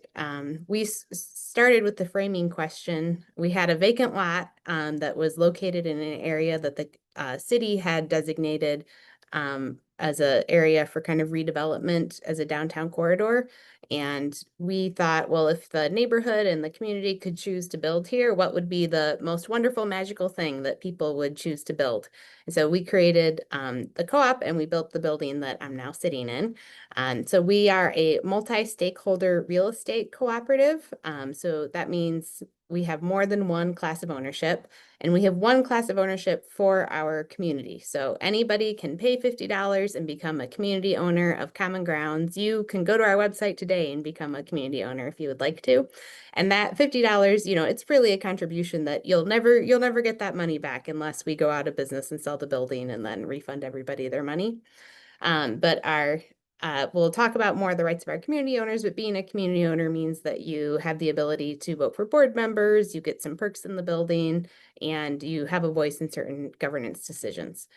we started with the framing question. We had a vacant lot that was located in an area that the city had designated as an area for kind of redevelopment as a downtown corridor. And we thought, well, if the neighborhood and the community could choose to build here, what would be the most wonderful, magical thing that people would choose to build? And so we created the co-op, and we built the building that I'm now sitting in. So we are a multi-stakeholder real estate cooperative. So that means we have more than one class of ownership, and we have one class of ownership for our community. So anybody can pay $50 and become a community owner of Common Grounds. You can go to our website today and become a community owner if you would like to. And that $50, it's really a contribution that you'll never get that money back unless we go out of business and sell the building and then refund everybody their money. We'll talk about more of the rights of our community owners, but being a community owner means that you have the ability to vote for board members, you get some perks in the building, and you have a voice in certain governance decisions.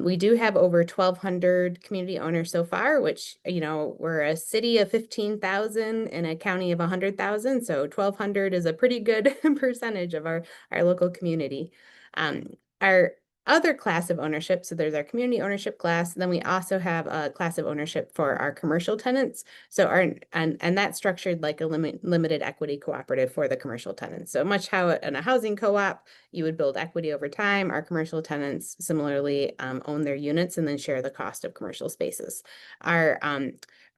We do have over 1,200 community owners so far, which, we're a city of 15,000 and a county of 100,000. So 1,200 is a pretty good percentage of our local community. Our other class of ownership, so there's our community ownership class, then we also have a class of ownership for our commercial tenants. So and that's structured like a limited equity cooperative for the commercial tenants. So much how in a housing co-op, you would build equity over time, our commercial tenants similarly own their units and then share the cost of commercial spaces. Our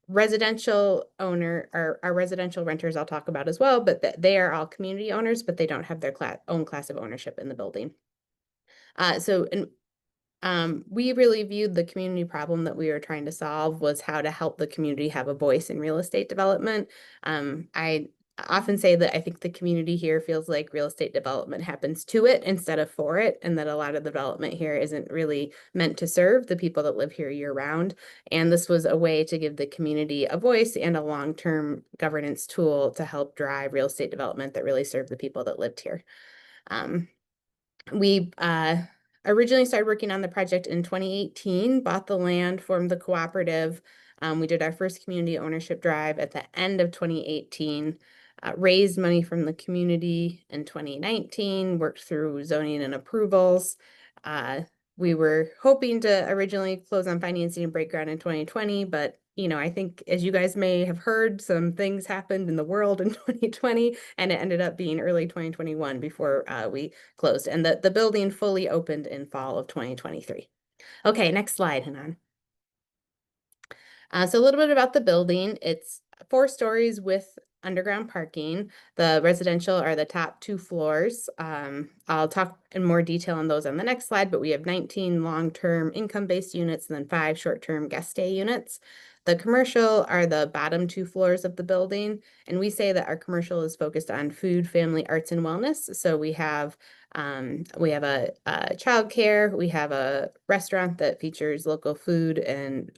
residential our residential renters I'll talk about as well, but they are all community owners, but they don't have their own class of ownership in the building. We really viewed the community problem that we were trying to solve was how to help the community have a voice in real estate development. I often say that I think the community here feels like real estate development happens to it instead of for it, and that a lot of the development here isn't really meant to serve the people that live here year round. And this was a way to give the community a voice and a long-term governance tool to help drive real estate development that really served the people that lived here. We originally started working on the project in 2018, bought the land, formed the cooperative. We did our first community ownership drive at the end of 2018, raised money from the community in 2019, worked through zoning and approvals. We were hoping to originally close on financing and break ground in 2020, but I think as you guys may have heard, some things happened in the world in 2020, and it ended up being early 2021 before we closed, and the building fully opened in fall of 2023. Okay, next slide, Hanan. So a little bit about the building. It's 4 stories with underground parking. The residential are the top 2 floors. I'll talk in more detail on those on the next slide, but we have 19 long-term income-based units and then 5 short-term guest stay units. The commercial are the bottom 2 floors of the building, and we say that our commercial is focused on food, family, arts, and wellness. So we have a childcare, we have a restaurant that features local food and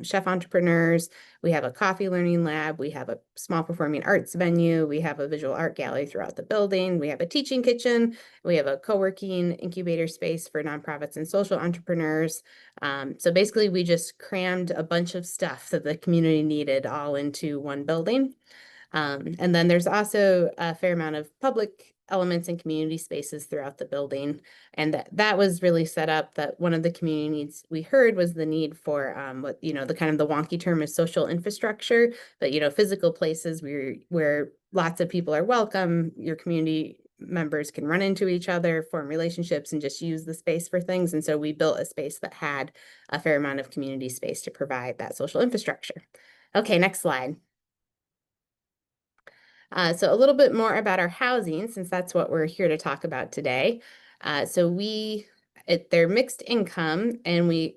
chef entrepreneurs. We have a coffee learning lab. We have a small performing arts venue. We have a visual art gallery throughout the building. We have a teaching kitchen. We have a co-working incubator space for nonprofits and social entrepreneurs. So basically, we just crammed a bunch of stuff that the community needed all into one building. And then there's also a fair amount of public elements and community spaces throughout the building. And that was really set up that one of the community needs we heard was the need for what, the kind of the wonky term is social infrastructure, but, physical places where lots of people are welcome, your community members can run into each other, form relationships, and just use the space for things. And so we built a space that had a fair amount of community space to provide that social infrastructure. Okay, next slide. So a little bit more about our housing, since that's what we're here to talk about today. They're mixed income, and we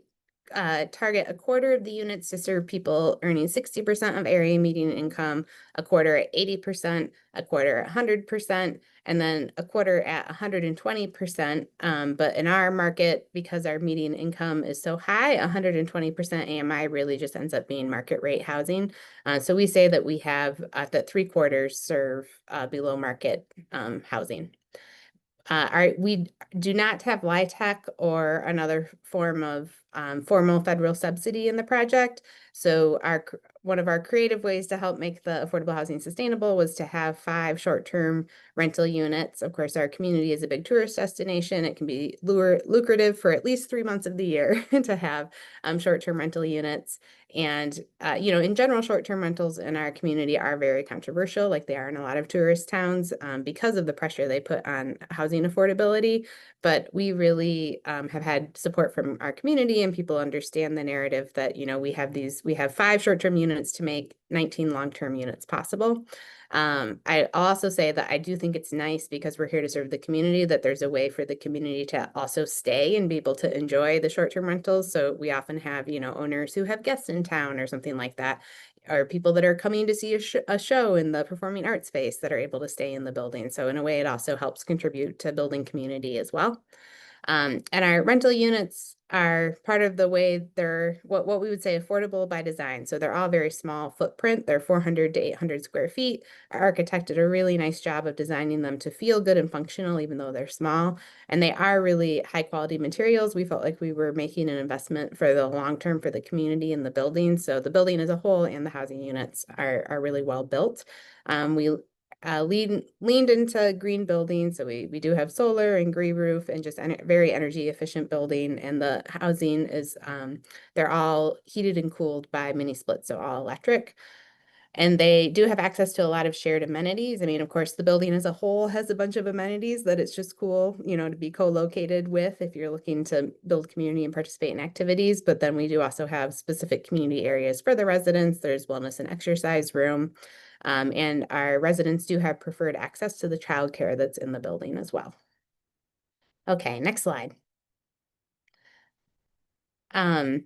target a quarter of the units to serve people earning 60% of area median income, a quarter at 80%, a quarter at 100%, and then a quarter at 120%. But in our market, because our median income is so high, 120% AMI really just ends up being market rate housing. So we say that we have that 3/4 serve below market housing. We do not have LIHTC or another form of formal federal subsidy in the project. So one of our creative ways to help make the affordable housing sustainable was to have 5 short-term rental units. Of course, our community is a big tourist destination. It can be lucrative for at least 3 months of the year to have short-term rental units. And, in general, short-term rentals in our community are very controversial, like they are in a lot of tourist towns, because of the pressure they put on housing affordability. But we really have had support from our community, and people understand the narrative that, we have 5 short-term units to make 19 long-term units possible. I'll also say that I do think it's nice, because we're here to serve the community, that there's a way for the community to also stay and be able to enjoy the short-term rentals. So we often have, owners who have guests in town or something like that, or people that are coming to see a show in the performing arts space that are able to stay in the building. So in a way, it also helps contribute to building community as well. And our rental units are part of the way they're what we would say affordable by design. So they're all very small footprint. They're 400 to 800 square feet. Our architect did a really nice job of designing them to feel good and functional, even though they're small. And they are really high quality materials. We felt like we were making an investment for the long term for the community and the building. So the building as a whole and the housing units are really well built. We leaned into green building. So we do have solar and green roof and just very energy efficient building. And the housing is, they're all heated and cooled by mini splits, so all electric. And they do have access to a lot of shared amenities. I mean, of course, the building as a whole has a bunch of amenities that it's just cool, to be co-located with if you're looking to build community and participate in activities. But then we do also have specific community areas for the residents. There's wellness and exercise room. And our residents do have preferred access to the childcare that's in the building as well. Okay, next slide. So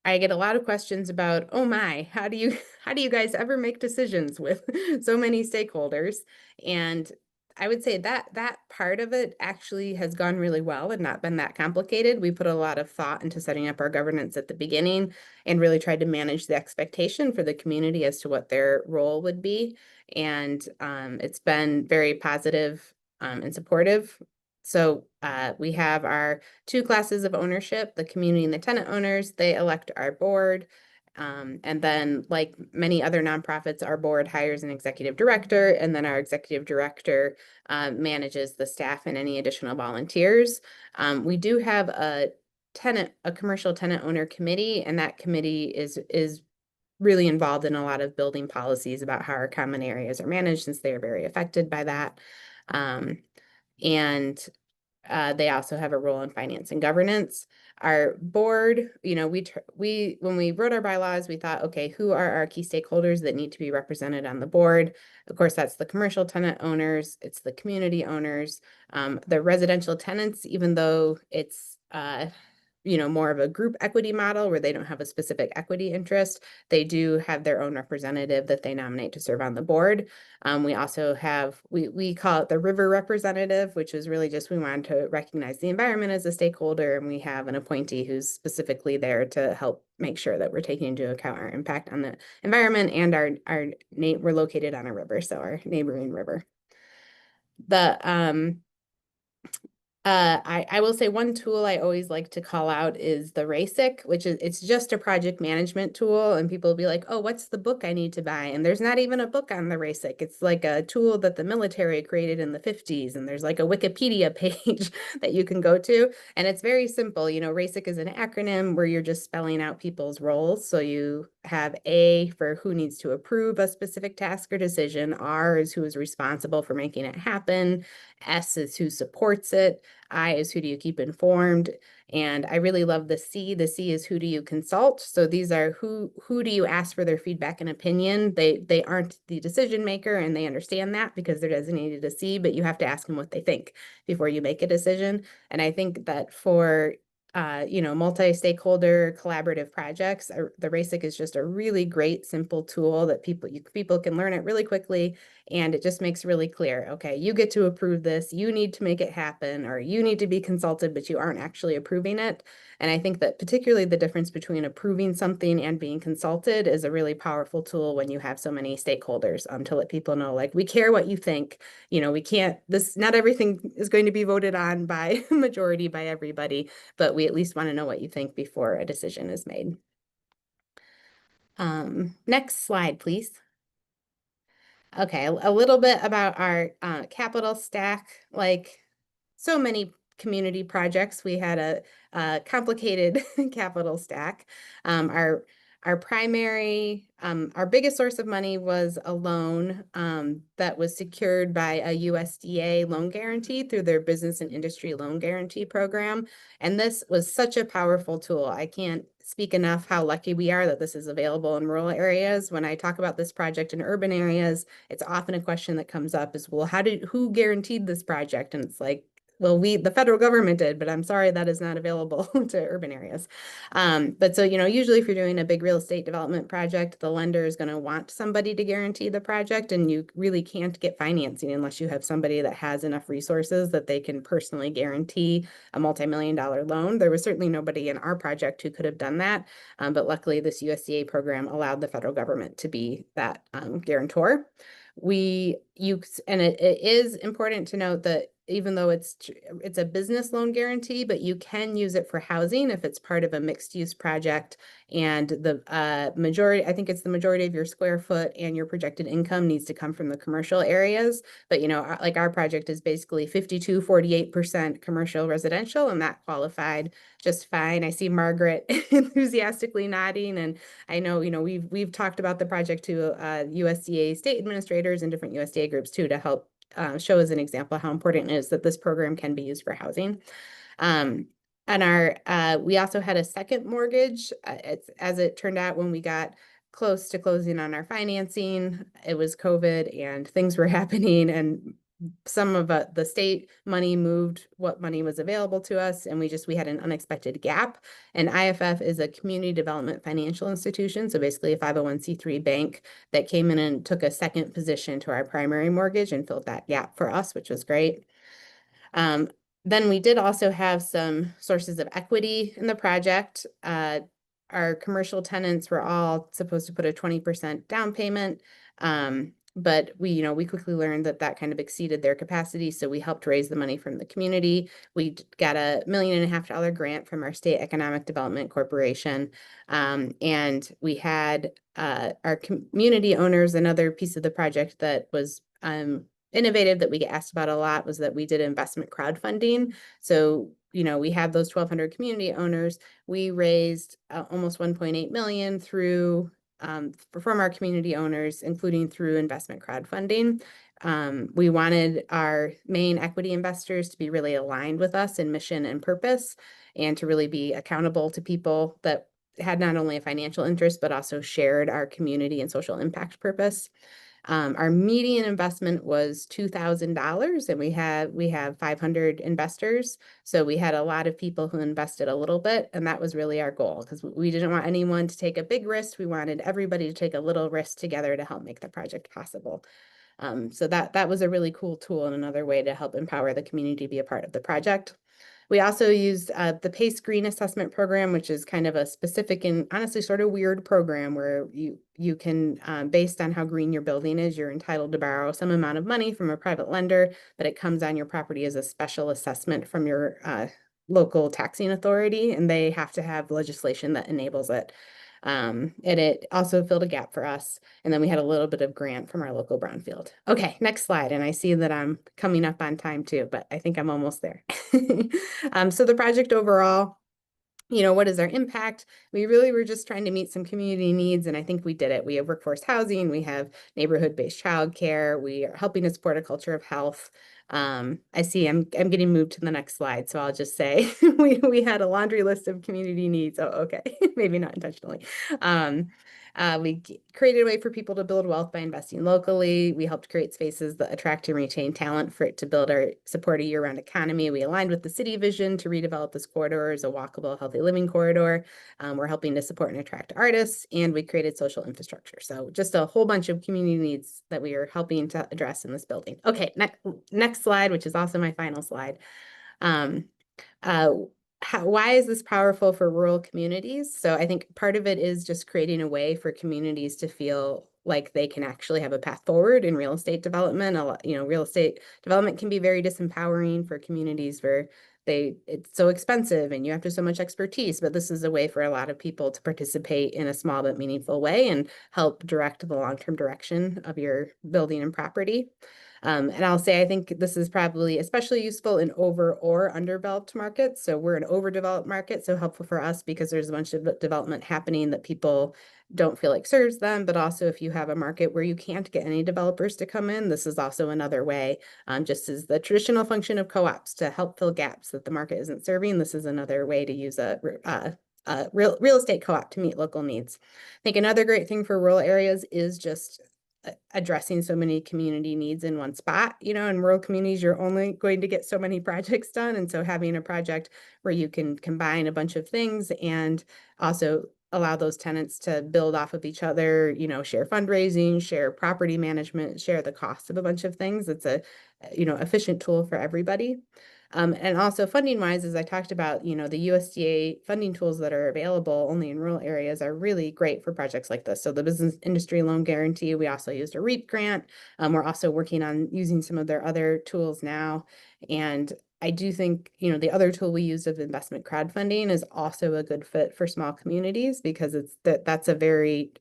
I get a lot of questions about, oh my, how do you guys ever make decisions with so many stakeholders? And I would say that part of it actually has gone really well and not been that complicated. We put a lot of thought into setting up our governance at the beginning and really tried to manage the expectation for the community as to what their role would be. And it's been very positive and supportive. So we have our 2 classes of ownership, the community and the tenant owners. They elect our board. And then, like many other nonprofits, our board hires an executive director, and then our executive director manages the staff and any additional volunteers. We do have a commercial tenant owner committee, and that committee is really involved in a lot of building policies about how our common areas are managed, since they are very affected by that. And they also have a role in finance and governance. Our board, when we wrote our bylaws, we thought, okay, who are our key stakeholders that need to be represented on the board? Of course, that's the commercial tenant owners, it's the community owners, the residential tenants, even though it's more of a group equity model where they don't have a specific equity interest. They do have their own representative that they nominate to serve on the board. We also have, we call it the river representative, which is really just, we wanted to recognize the environment as a stakeholder. And we have an appointee who's specifically there to help make sure that we're taking into account our impact on the environment and we're located on a river, so our neighboring river. I will say one tool I always like to call out is the RACIC, which is, it's just a project management tool, and people will be like, oh, what's the book I need to buy? And there's not even a book on the RACIC. It's like a tool that the military created in the 50s, and there's like a Wikipedia page that you can go to, and it's very simple. RACIC is an acronym where you're just spelling out people's roles. So you have A for who needs to approve a specific task or decision, R is who is responsible for making it happen, S is who supports it, I is who do you keep informed, and I really love the C. The C is who do you consult. So these are who do you ask for their feedback and opinion. They aren't the decision maker, and they understand that because they're designated a C, but you have to ask them what they think before you make a decision. And I think that for multi-stakeholder collaborative projects, the RACIC is just a really great, simple tool that people can learn it really quickly. And it just makes really clear, okay, you get to approve this, you need to make it happen, or you need to be consulted, but you aren't actually approving it. And I think that particularly the difference between approving something and being consulted is a really powerful tool when you have so many stakeholders, to let people know, like, we care what you think. We can't, not everything is going to be voted on by majority by everybody, but we at least want to know what you think before a decision is made. Next slide, please. Okay, a little bit about our capital stack. Like so many community projects, we had a complicated capital stack. Our primary, our biggest source of money was a loan that was secured by a USDA loan guarantee through their Business and Industry Loan Guarantee Program. And this was such a powerful tool. I can't speak enough how lucky we are that this is available in rural areas. When I talk about this project in urban areas, it's often a question that comes up is, well, who guaranteed this project? And it's like, well, the federal government did, but I'm sorry that is not available to urban areas. But so, usually if you're doing a big real estate development project, the lender is going to want somebody to guarantee the project, and you really can't get financing unless you have somebody that has enough resources that they can personally guarantee a multi-million-dollar loan. There was certainly nobody in our project who could have done that, but luckily this USDA program allowed the federal government to be that guarantor. It is important to note that even though it's a business loan guarantee, but you can use it for housing if it's part of a mixed use project, and the majority, I think it's the majority of your square foot and your projected income needs to come from the commercial areas. But like our project is basically 48% commercial residential, and that qualified just fine. I see Margaret enthusiastically nodding, and I know, we've talked about the project to USDA state administrators and different USDA groups too, to help show as an example how important it is that this program can be used for housing. And we also had a second mortgage. As it turned out, when we got close to closing on our financing, it was COVID and things were happening, and some of the state money moved what money was available to us, and we had an unexpected gap. And IFF is a community development financial institution, so basically a 501c3 bank that came in and took a second position to our primary mortgage and filled that gap for us, which was great. Then we did also have some sources of equity in the project. Our commercial tenants were all supposed to put a 20% down payment. But we quickly learned that kind of exceeded their capacity. So we helped raise the money from the community. We got a $1.5 million grant from our State Economic Development Corporation. And we had our community owners. Another piece of the project that was innovative that we get asked about a lot was that we did investment crowdfunding. So, we had those 1,200 community owners. We raised almost 1.8 million through from our community owners, including through investment crowdfunding. We wanted our main equity investors to be really aligned with us in mission and purpose, and to really be accountable to people that had not only a financial interest, but also shared our community and social impact purpose. Our median investment was $2,000, and we have 500 investors. So we had a lot of people who invested a little bit, and that was really our goal, because we didn't want anyone to take a big risk. We wanted everybody to take a little risk together to help make the project possible. So that was a really cool tool and another way to help empower the community to be a part of the project. We also used the PACE Green Assessment Program, which is kind of a specific and honestly sort of weird program where you can, based on how green your building is, you're entitled to borrow some amount of money from a private lender, but it comes on your property as a special assessment from your local taxing authority, and they have to have legislation that enables it. And it also filled a gap for us. And then we had a little bit of grant from our local brownfield. Okay, next slide. And I see that I'm coming up on time too, but I think I'm almost there. So the project overall, what is our impact? We really were just trying to meet some community needs, and I think we did it. We have workforce housing, we have neighborhood-based childcare, we are helping to support a culture of health. I see I'm getting moved to the next slide, so I'll just say we had a laundry list of community needs. Oh, okay, maybe not intentionally. We created a way for people to build wealth by investing locally. We helped create spaces that attract and retain talent for it to support a year-round economy. We aligned with the city vision to redevelop this corridor as a walkable, healthy living corridor. We're helping to support and attract artists, and we created social infrastructure. So just a whole bunch of community needs that we are helping to address in this building. Okay, next slide, which is also my final slide. Um, why is this powerful for rural communities? So I think part of it is just creating a way for communities to feel like they can actually have a path forward in real estate development. Real estate development can be very disempowering for communities where it's so expensive and you have to so much expertise, but this is a way for a lot of people to participate in a small but meaningful way and help direct the long-term direction of your building and property. And I'll say, I think this is probably especially useful in over or underdeveloped markets. So we're an overdeveloped market, so helpful for us because there's a bunch of development happening that people don't feel like serves them. But also if you have a market where you can't get any developers to come in, this is also another way, just as the traditional function of co-ops to help fill gaps that the market isn't serving. This is another way to use a real estate co-op to meet local needs. I think another great thing for rural areas is just addressing so many community needs in one spot. In rural communities, you're only going to get so many projects done. And so having a project where you can combine a bunch of things and also allow those tenants to build off of each other, share fundraising, share property management, share the cost of a bunch of things. It's a, efficient tool for everybody. And also funding wise, as I talked about, the USDA funding tools that are available only in rural areas are really great for projects like this. So the business industry loan guarantee, we also used a REAP grant. We're also working on using some of their other tools now. And I do think, the other tool we used of investment crowdfunding is also a good fit for small communities because that's a very,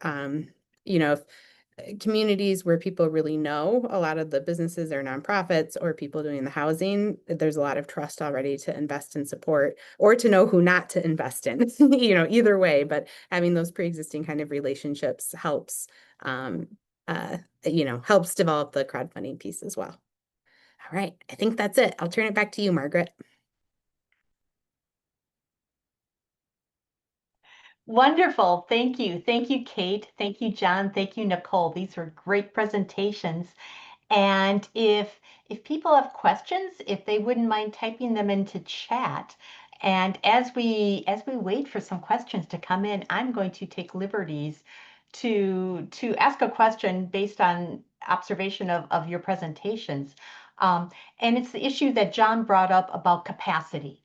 communities where people really know a lot of the businesses or nonprofits or people doing the housing, there's a lot of trust already to invest and support or to know who not to invest in, either way, but having those pre-existing kind of relationships helps, helps develop the crowdfunding piece as well. All right, I think that's it. I'll turn it back to you, Margaret. Wonderful. Thank you. Thank you, Kate. Thank you, John. Thank you, Nicole. These were great presentations. And if people have questions, if they wouldn't mind typing them into chat. And as we wait for some questions to come in, I'm going to take liberties to ask a question based on observation of your presentations. And it's the issue that John brought up about capacity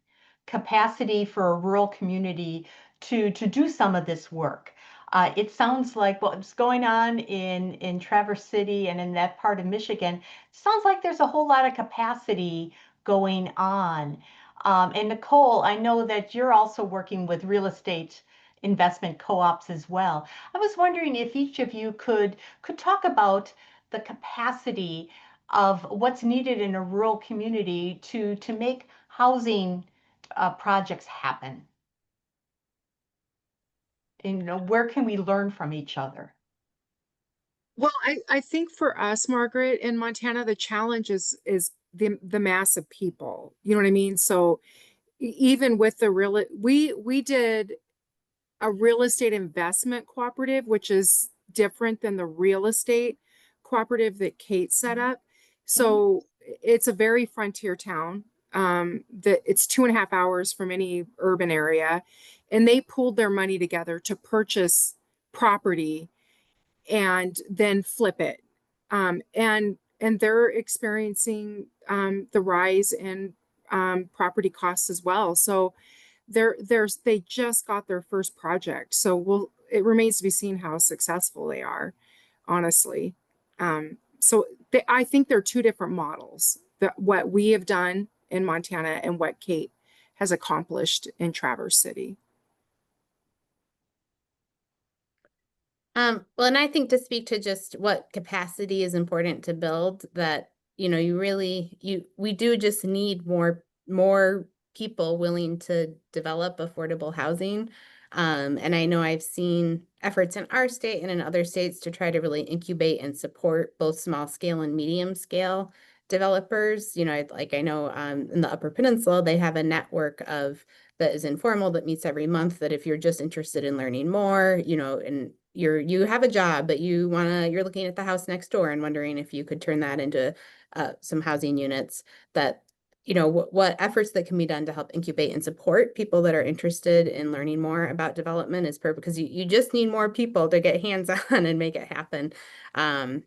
for a rural community to do some of this work. It sounds like what's going on in Traverse City and in that part of Michigan sounds like there's a whole lot of capacity going on. And Nicole, I know that you're also working with real estate investment co-ops as well. I was wondering if each of you could talk about the capacity of what's needed in a rural community to make housing projects happen. And where can we learn from each other? Well, I think for us, Margaret, in Montana, the challenge is the mass of people. You know what I mean? So even with we did a real estate investment cooperative, which is different than the real estate cooperative that Kate set up. So it's a very frontier town. That it's 2.5 hours from any urban area, and they pulled their money together to purchase property and then flip it. And they're experiencing the rise in property costs as well. So they just got their first project. So it remains to be seen how successful they are, honestly. I think they're two different models, what we have done in Montana and what Kate has accomplished in Traverse City. Well, and I think to speak to just what capacity is important to build, that we do just need more people willing to develop affordable housing. And I know I've seen efforts in our state and in other states to try to really incubate and support both small scale and medium scale developers. I know in the Upper Peninsula, they have a network that is informal that meets every month, that if you're just interested in learning more, and you have a job, but you're looking at the house next door and wondering if you could turn that into some housing units, that what efforts that can be done to help incubate and support people that are interested in learning more about development is perfect, because you just need more people to get hands on and make it happen. And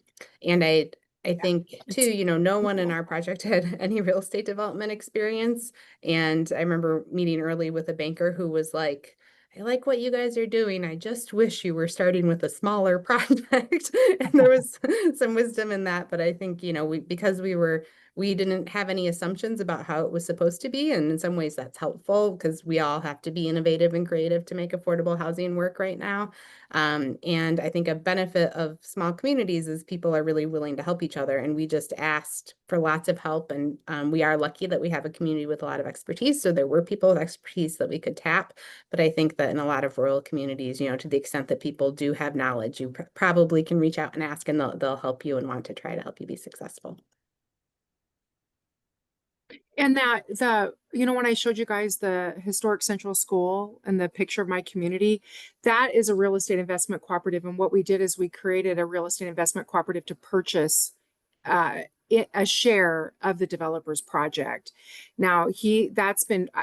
I think too, no one in our project had any real estate development experience. And I remember meeting early with a banker who was like, I like what you guys are doing. I just wish you were starting with a smaller project. And there was some wisdom in that. But I think, because we didn't have any assumptions about how it was supposed to be. And in some ways that's helpful, because we all have to be innovative and creative to make affordable housing work right now. And I think a benefit of small communities is people are really willing to help each other. And we just asked for lots of help. And we are lucky that we have a community with a lot of expertise. So there were people with expertise that we could tap. But I think that in a lot of rural communities, to the extent that people do have knowledge, you probably can reach out and ask, and they'll help you and want to try to help you be successful. And when I showed you guys the historic central school and the picture of my community, that is a real estate investment cooperative. And what we did is we created a real estate investment cooperative to purchase a share of the developer's project. Now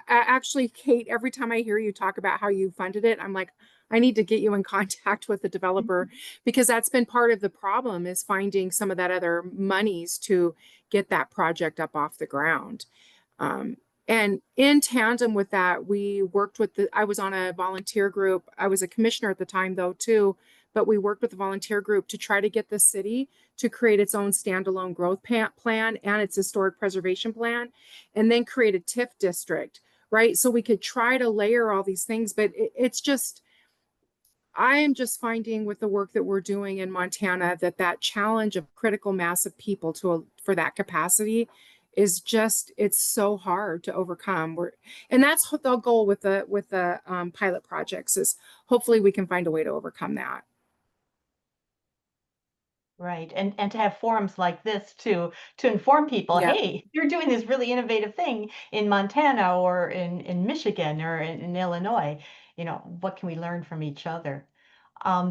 actually, Kate, every time I hear you talk about how you funded it, I'm like, I need to get you in contact with the developer, because that's been part of the problem, is finding some of that other monies to get that project up off the ground. And in tandem with that, we worked with I was on a volunteer group. I was a commissioner at the time though too, but we worked with the volunteer group to try to get the city to create its own standalone growth plan and its historic preservation plan, and then create a TIF district, right? So we could try to layer all these things, but I am just finding with the work that we're doing in Montana that challenge of critical mass of people for that capacity is it's so hard to overcome. And that's the goal with the pilot projects, is hopefully we can find a way to overcome that. Right. And to have forums like this to inform people, Yeah. hey, you're doing this really innovative thing in Montana or in Michigan or in Illinois. What can we learn from each other?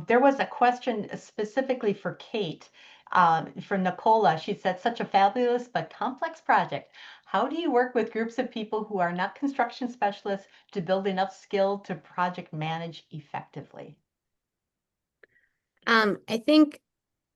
There was a question specifically for Kate, from Nicola. She said, such a fabulous but complex project. How do you work with groups of people who are not construction specialists to build enough skill to project manage effectively? I think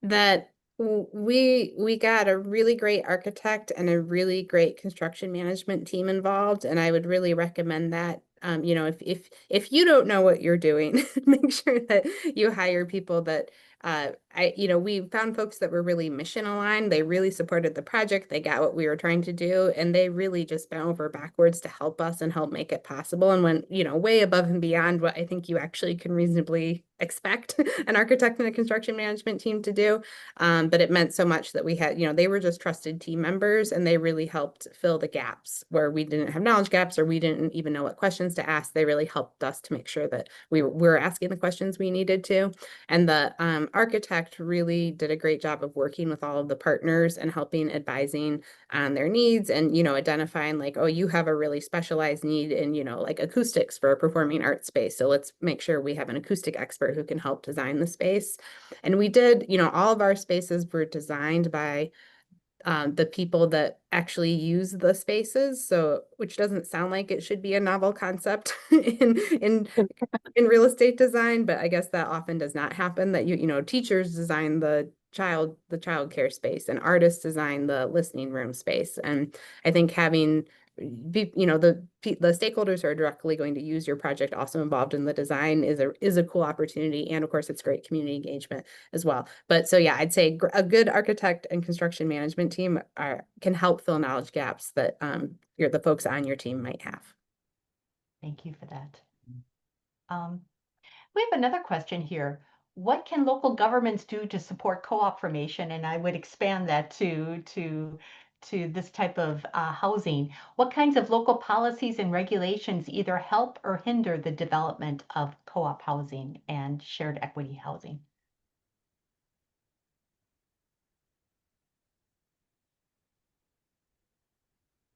that we got a really great architect and a really great construction management team involved, and I would really recommend that. If you don't know what you're doing, make sure that you hire people that we found folks that were really mission aligned. They really supported the project. They got what we were trying to do, and they really just bent over backwards to help us and help make it possible, and went, way above and beyond what I think you actually can reasonably expect an architect and a construction management team to do. But it meant so much that we had, they were just trusted team members, and they really helped fill the gaps where we didn't have knowledge gaps or we didn't even know what questions to ask. They really helped us to make sure that we were asking the questions we needed to. And the architect really did a great job of working with all of the partners and helping advising on their needs, and, identifying like, oh, you have a really specialized need in, like acoustics for a performing arts space. So let's make sure we have an acoustic expert who can help design the space. And we did, all of our spaces were designed by the people that actually use the spaces. So, which doesn't sound like it should be a novel concept in real estate design, but I guess that often does not happen. That teachers design the child care space, and artists design the listening room space. And I think having the stakeholders who are directly going to use your project also involved in the design is a cool opportunity. And of course, it's great community engagement as well. But so yeah, I'd say a good architect and construction management team can help fill knowledge gaps that the folks on your team might have. Thank you for that. We have another question here. What can local governments do to support co-op formation? And I would expand that to to this type of housing. What kinds of local policies and regulations either help or hinder the development of co-op housing and shared equity housing?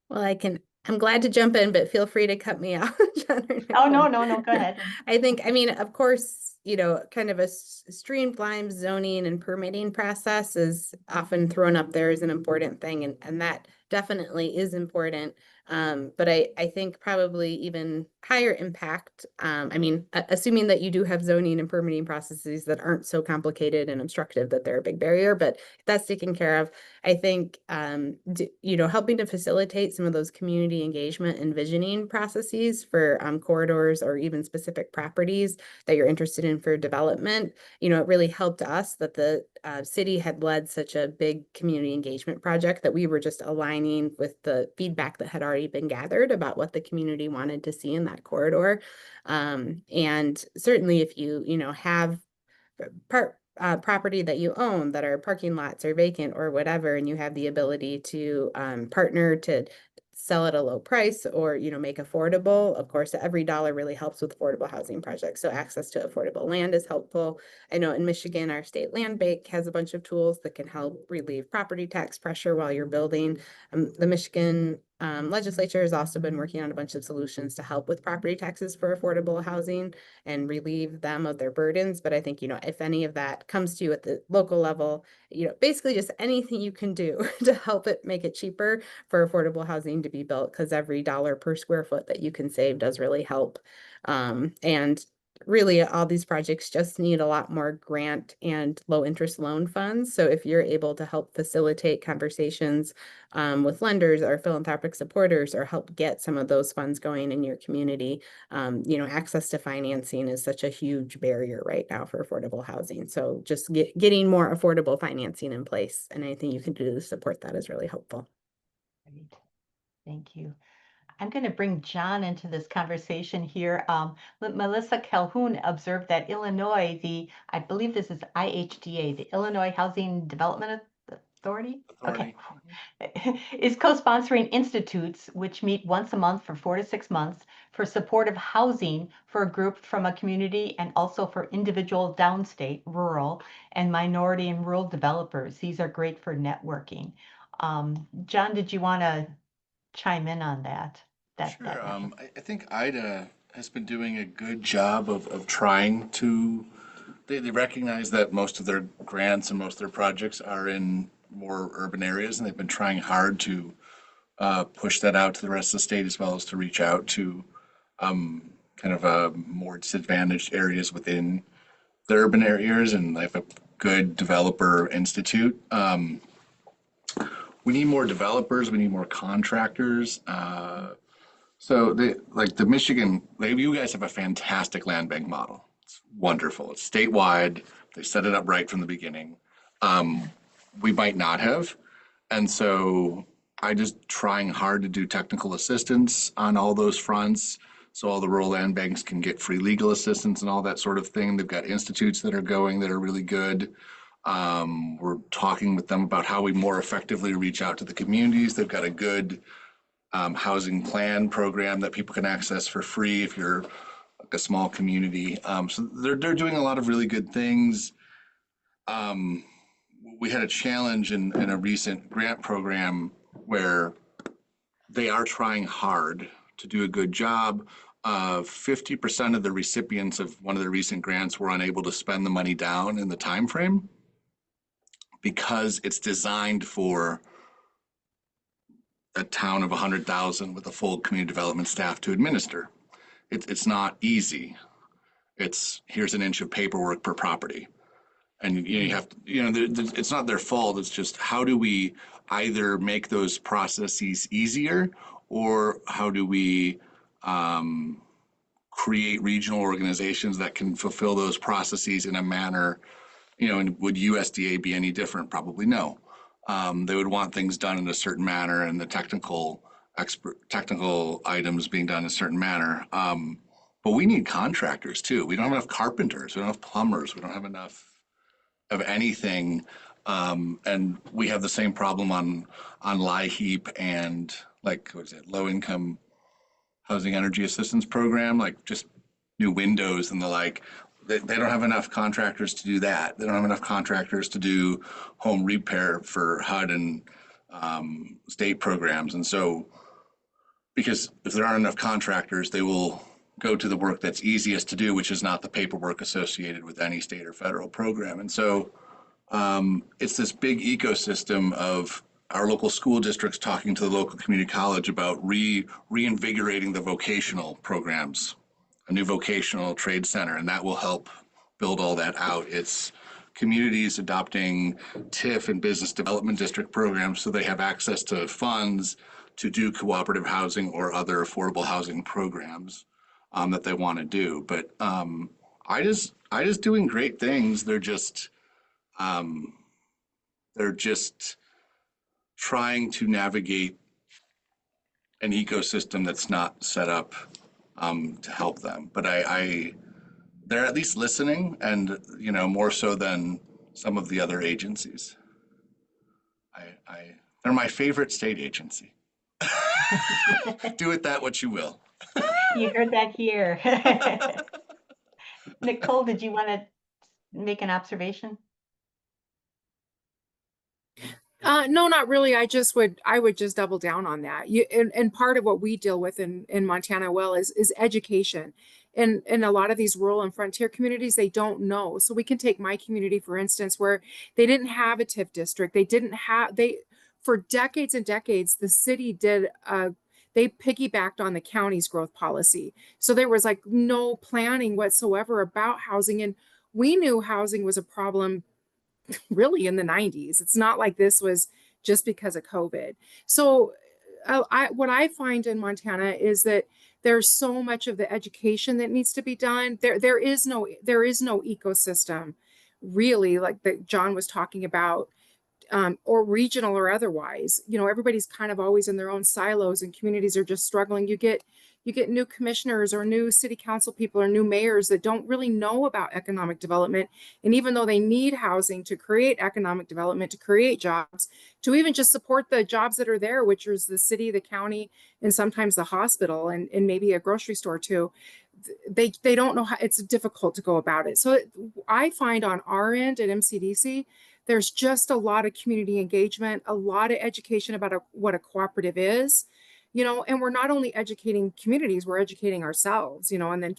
Well, I'm glad to jump in, but feel free to cut me off, John or Oh, no, Nicole. no, no, go ahead. I mean, of course, kind of a streamlined zoning and permitting process is often thrown up there as an important thing, and that definitely is important. But I think probably even higher impact, I mean, assuming that you do have zoning and permitting processes that aren't so complicated and obstructive that they're a big barrier, but if that's taken care of, I think, helping to facilitate some of those community engagement and visioning processes for corridors or even specific properties that you're interested in for development, it really helped us that the city had led such a big community engagement project that we were just aligning with the feedback that had already been gathered about what the community wanted to see in that corridor. And certainly if you have property that you own that are parking lots or vacant or whatever, and you have the ability to partner to sell at a low price or make affordable. Of course, every dollar really helps with affordable housing projects. So access to affordable land is helpful. I know in Michigan, our state land bank has a bunch of tools that can help relieve property tax pressure while you're building. The Michigan legislature has also been working on a bunch of solutions to help with property taxes for affordable housing and relieve them of their burdens. But I think, if any of that comes to you at the local level, basically just anything you can do to help it make it cheaper for affordable housing to be built, because every dollar per square foot that you can save does really help. And really all these projects just need a lot more grant and low interest loan funds. So if you're able to help facilitate conversations with lenders or philanthropic supporters or help get some of those funds going in your community, access to financing is such a huge barrier right now for affordable housing. So just getting more affordable financing in place and anything you can do to support that is really helpful. Great. Thank you. I'm going to bring John into this conversation here. Melissa Calhoun observed that Illinois, I believe this is IHDA, the Illinois Housing Development Authority? Okay. Is co-sponsoring institutes which meet once a month for 4 to 6 months for supportive housing for a group from a community and also for individual downstate, rural, and minority and rural developers. These are great for networking. John, did you want to chime in on that? Sure. I think IDA has been doing a good job of trying to, they recognize that most of their grants and most of their projects are in more urban areas, and they've been trying hard to push that out to the rest of the state as well as to reach out to kind of more disadvantaged areas within the urban areas, and they have a good developer institute. We need more developers, we need more contractors. So like the Michigan, you guys have a fantastic land bank model. It's wonderful. It's statewide. They set it up right from the beginning. We might not have. And so I just trying hard to do technical assistance on all those fronts. So all the rural land banks can get free legal assistance and all that sort of thing. They've got institutes that are going that are really good. We're talking with them about how we more effectively reach out to the communities. They've got a good housing plan program that people can access for free if you're like a small community. So they're doing a lot of really good things. We had a challenge in a recent grant program where they are trying hard to do a good job. 50% of the recipients of one of the recent grants were unable to spend the money down in the time frame because it's designed for a town of 100,000 with a full community development staff to administer. It's not easy. Here's an inch of paperwork per property. And you have to, it's not their fault. It's just how do we either make those processes easier, or how do we create regional organizations that can fulfill those processes in a manner, and would USDA be any different? Probably no. They would want things done in a certain manner, and the technical items being done in a certain manner. But we need contractors too. We don't have enough carpenters. We don't have plumbers. We don't have enough of anything. And we have the same problem on LIHEAP and like, what is it, low income housing energy assistance program, like just new windows and the like. They don't have enough contractors to do that. They don't have enough contractors to do home repair for HUD and state programs. And so, because if there aren't enough contractors, they will go to the work that's easiest to do, which is not the paperwork associated with any state or federal program. And so it's this big ecosystem of our local school districts talking to the local community college about reinvigorating the vocational programs, a new vocational trade center, and that will help build all that out. It's communities adopting TIF and business development district programs so they have access to funds to do cooperative housing or other affordable housing programs that they want to do. But I just doing great things. Um, they're just trying to navigate an ecosystem that's not set up to help them. But they're at least listening, and more so than some of the other agencies. They're my favorite state agency. Do with that what you will. You heard that here. Nicole, did you want to make an observation? No, not really. I would just double down on that. And part of what we deal with in Montana well is education. And in a lot of these rural and frontier communities, they don't know. So we can take my community, for instance, where they didn't have a TIF district. For decades and decades, the city they piggybacked on the county's growth policy. So there was like no planning whatsoever about housing. And we knew housing was a problem really in the 90s. It's not like this was just because of COVID. So what I find in Montana is that there's so much of the education that needs to be done. There is no ecosystem really, like that John was talking about, or regional or otherwise. Everybody's kind of always in their own silos, and communities are just struggling. You get new commissioners or new city council people or new mayors that don't really know about economic development. And even though they need housing to create economic development, to create jobs, to even just support the jobs that are there, which is the city, the county, and sometimes the hospital, and maybe a grocery store too, they don't know how. It's difficult to go about it. So I find on our end at MCDC, there's just a lot of community engagement, a lot of education about what a cooperative is, and we're not only educating communities, we're educating ourselves, and then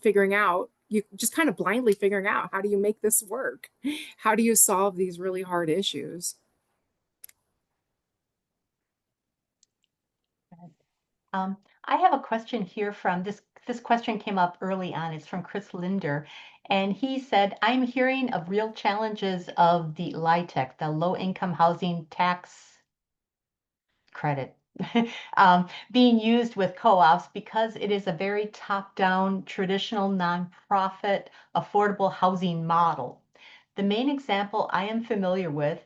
you just kind of blindly figuring out, how do you make this work? How do you solve these really hard issues? I have a question here from this question came up early on. It's from Chris Linder. And he said, I'm hearing of real challenges of the LIHTC, the low income housing tax credit, being used with co-ops because it is a very top-down, traditional nonprofit, affordable housing model. The main example I am familiar with,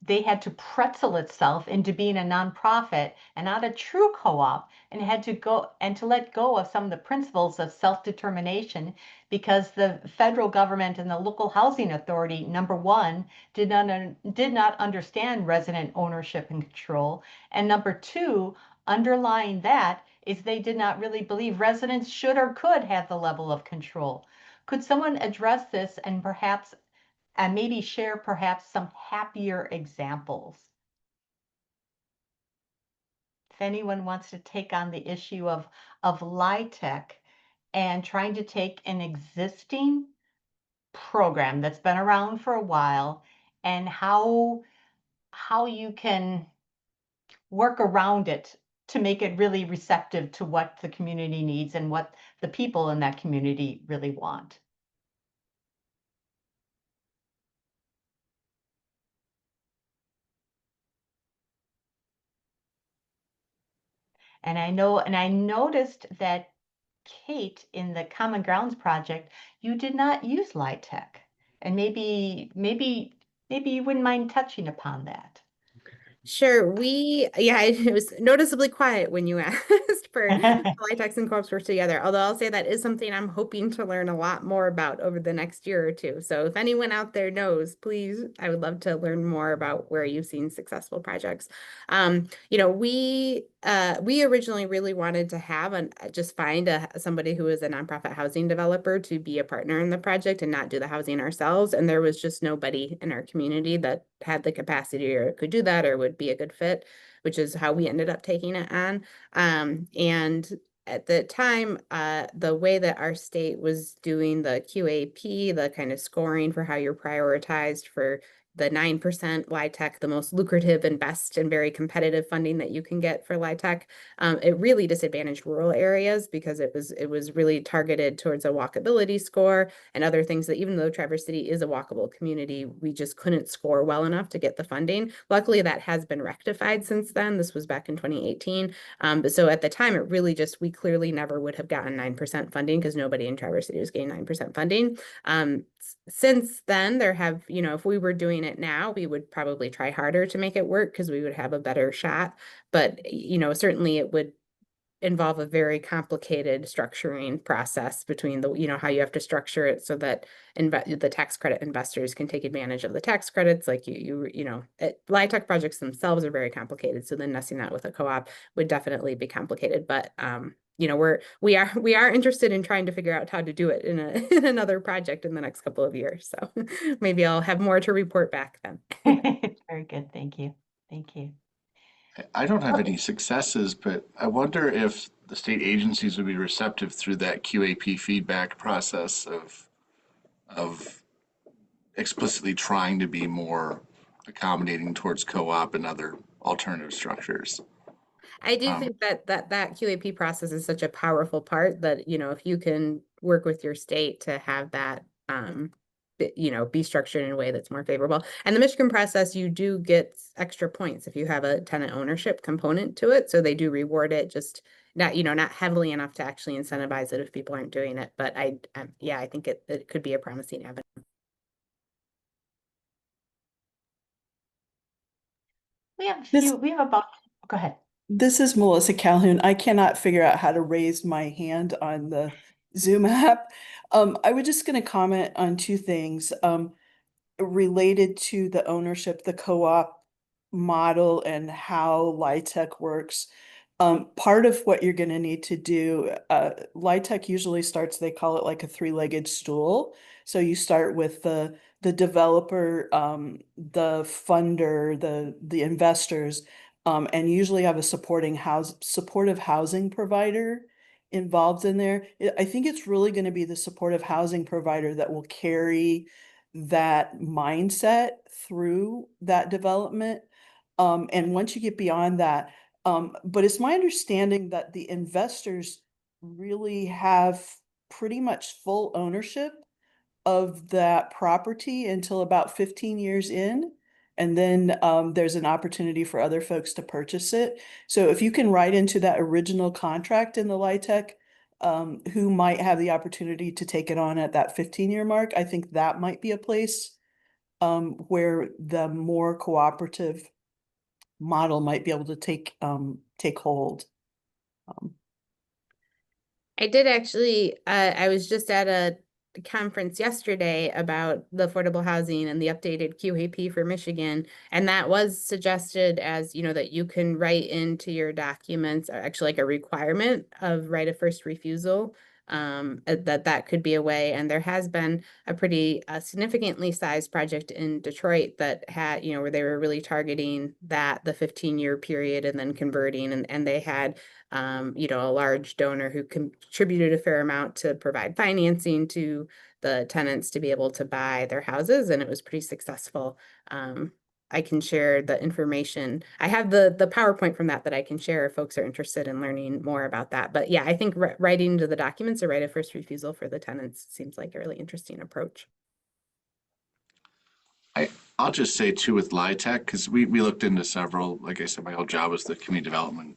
they had to pretzel itself into being a nonprofit and not a true co-op, and had to go and to let go of some of the principles of self-determination because the federal government and the local housing authority, number one, did not understand resident ownership and control, and number two, underlying that is they did not really believe residents should or could have the level of control. Could someone address this and maybe share perhaps some happier examples? If anyone wants to take on the issue of LIHTC and trying to take an existing program that's been around for a while and how you can work around it to make it really receptive to what the community needs and what the people in that community really want. And I noticed that Kate, in the Common Grounds project, you did not use LIHTC. And maybe you wouldn't mind touching upon that. Sure. Yeah, it was noticeably quiet when you asked for LIHTCs and co-ops work together. Although I'll say that is something I'm hoping to learn a lot more about over the next year or two. So if anyone out there knows, please, I would love to learn more about where you've seen successful projects. We originally really wanted to have just find somebody who is a nonprofit housing developer to be a partner in the project and not do the housing ourselves. And there was just nobody in our community that had the capacity or could do that or would be a good fit, which is how we ended up taking it on. And at the time, the way that our state was doing the QAP, the kind of scoring for how you're prioritized for the 9% LIHTC, the most lucrative and best and very competitive funding that you can get for LIHTC. It really disadvantaged rural areas because it was really targeted towards a walkability score and other things that even though Traverse City is a walkable community, we just couldn't score well enough to get the funding. Luckily, that has been rectified since then. This was back in 2018. But so at the time, it really just, we clearly never would have gotten 9% funding because nobody in Traverse City was getting 9% funding. Since then, there have, if we were doing it now, we would probably try harder to make it work because we would have a better shot. But, certainly it would involve a very complicated structuring process between how you have to structure it so that the tax credit investors can take advantage of the tax credits. Like LIHTC projects themselves are very complicated. So then nesting that with a co-op would definitely be complicated. But we are interested in trying to figure out how to do it in in another project in the next couple of years. So maybe I'll have more to report back then. Very good. Thank you. Thank you. I don't have any successes, but I wonder if the state agencies would be receptive through that QAP feedback process of explicitly trying to be more accommodating towards co-op and other alternative structures. I do Um, think that QAP process is such a powerful part that, if you can work with your state to have that, be structured in a way that's more favorable. And the Michigan process, you do get extra points if you have a tenant ownership component to it. So they do reward it, just not heavily enough to actually incentivize it if people aren't doing it. But I think it could be a promising avenue. This We have about, go ahead. this is Melissa Calhoun. I cannot figure out how to raise my hand on the Zoom app. I was just going to comment on two things related to the ownership, the co-op model, and how LIHTC works. Part of what you're going to need to do, LIHTC usually starts, they call it like a three-legged stool. So you start with the developer, the funder, the investors, and usually have a supportive housing provider involved in there. I think it's really going to be the supportive housing provider that will carry that mindset through that development. And once you get beyond that, but it's my understanding that the investors really have pretty much full ownership of that property until about 15 years in. And then there's an opportunity for other folks to purchase it. So if you can write into that original contract in the LIHTC, who might have the opportunity to take it on at that 15-year mark, I think that might be a place where the more cooperative model might be able to take hold. I did actually, I was just at a conference yesterday about the affordable housing and the updated QAP for Michigan. And that was suggested as, that you can write into your documents, actually like a requirement of right of first refusal, that could be a way. And there has been a pretty significantly sized project in Detroit that had, where they were really targeting the 15-year period and then converting, and they had a large donor who contributed a fair amount to provide financing to the tenants to be able to buy their houses, and it was pretty successful. I can share the information. I have the PowerPoint from that I can share if folks are interested in learning more about that. But yeah, I think writing into the documents a right of first refusal for the tenants seems like a really interesting approach. I'll just say too with LIHTC, because we looked into several, like I said, my old job was the community development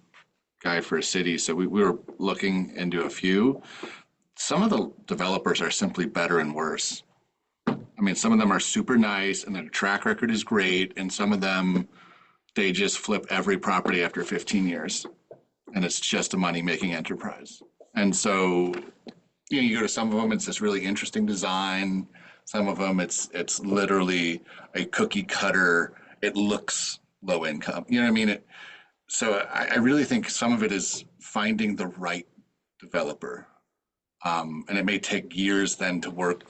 guy for a city. So we were looking into a few. Some of the developers are simply better and worse. I mean, some of them are super nice and their track record is great. And some of them they just flip every property after 15 years, and it's just a money-making enterprise. And so, you go to some of them, it's this really interesting design. Some of them, it's literally a cookie cutter. It looks low income. You know what I mean? So I really think some of it is finding the right developer. And it may take years then to work,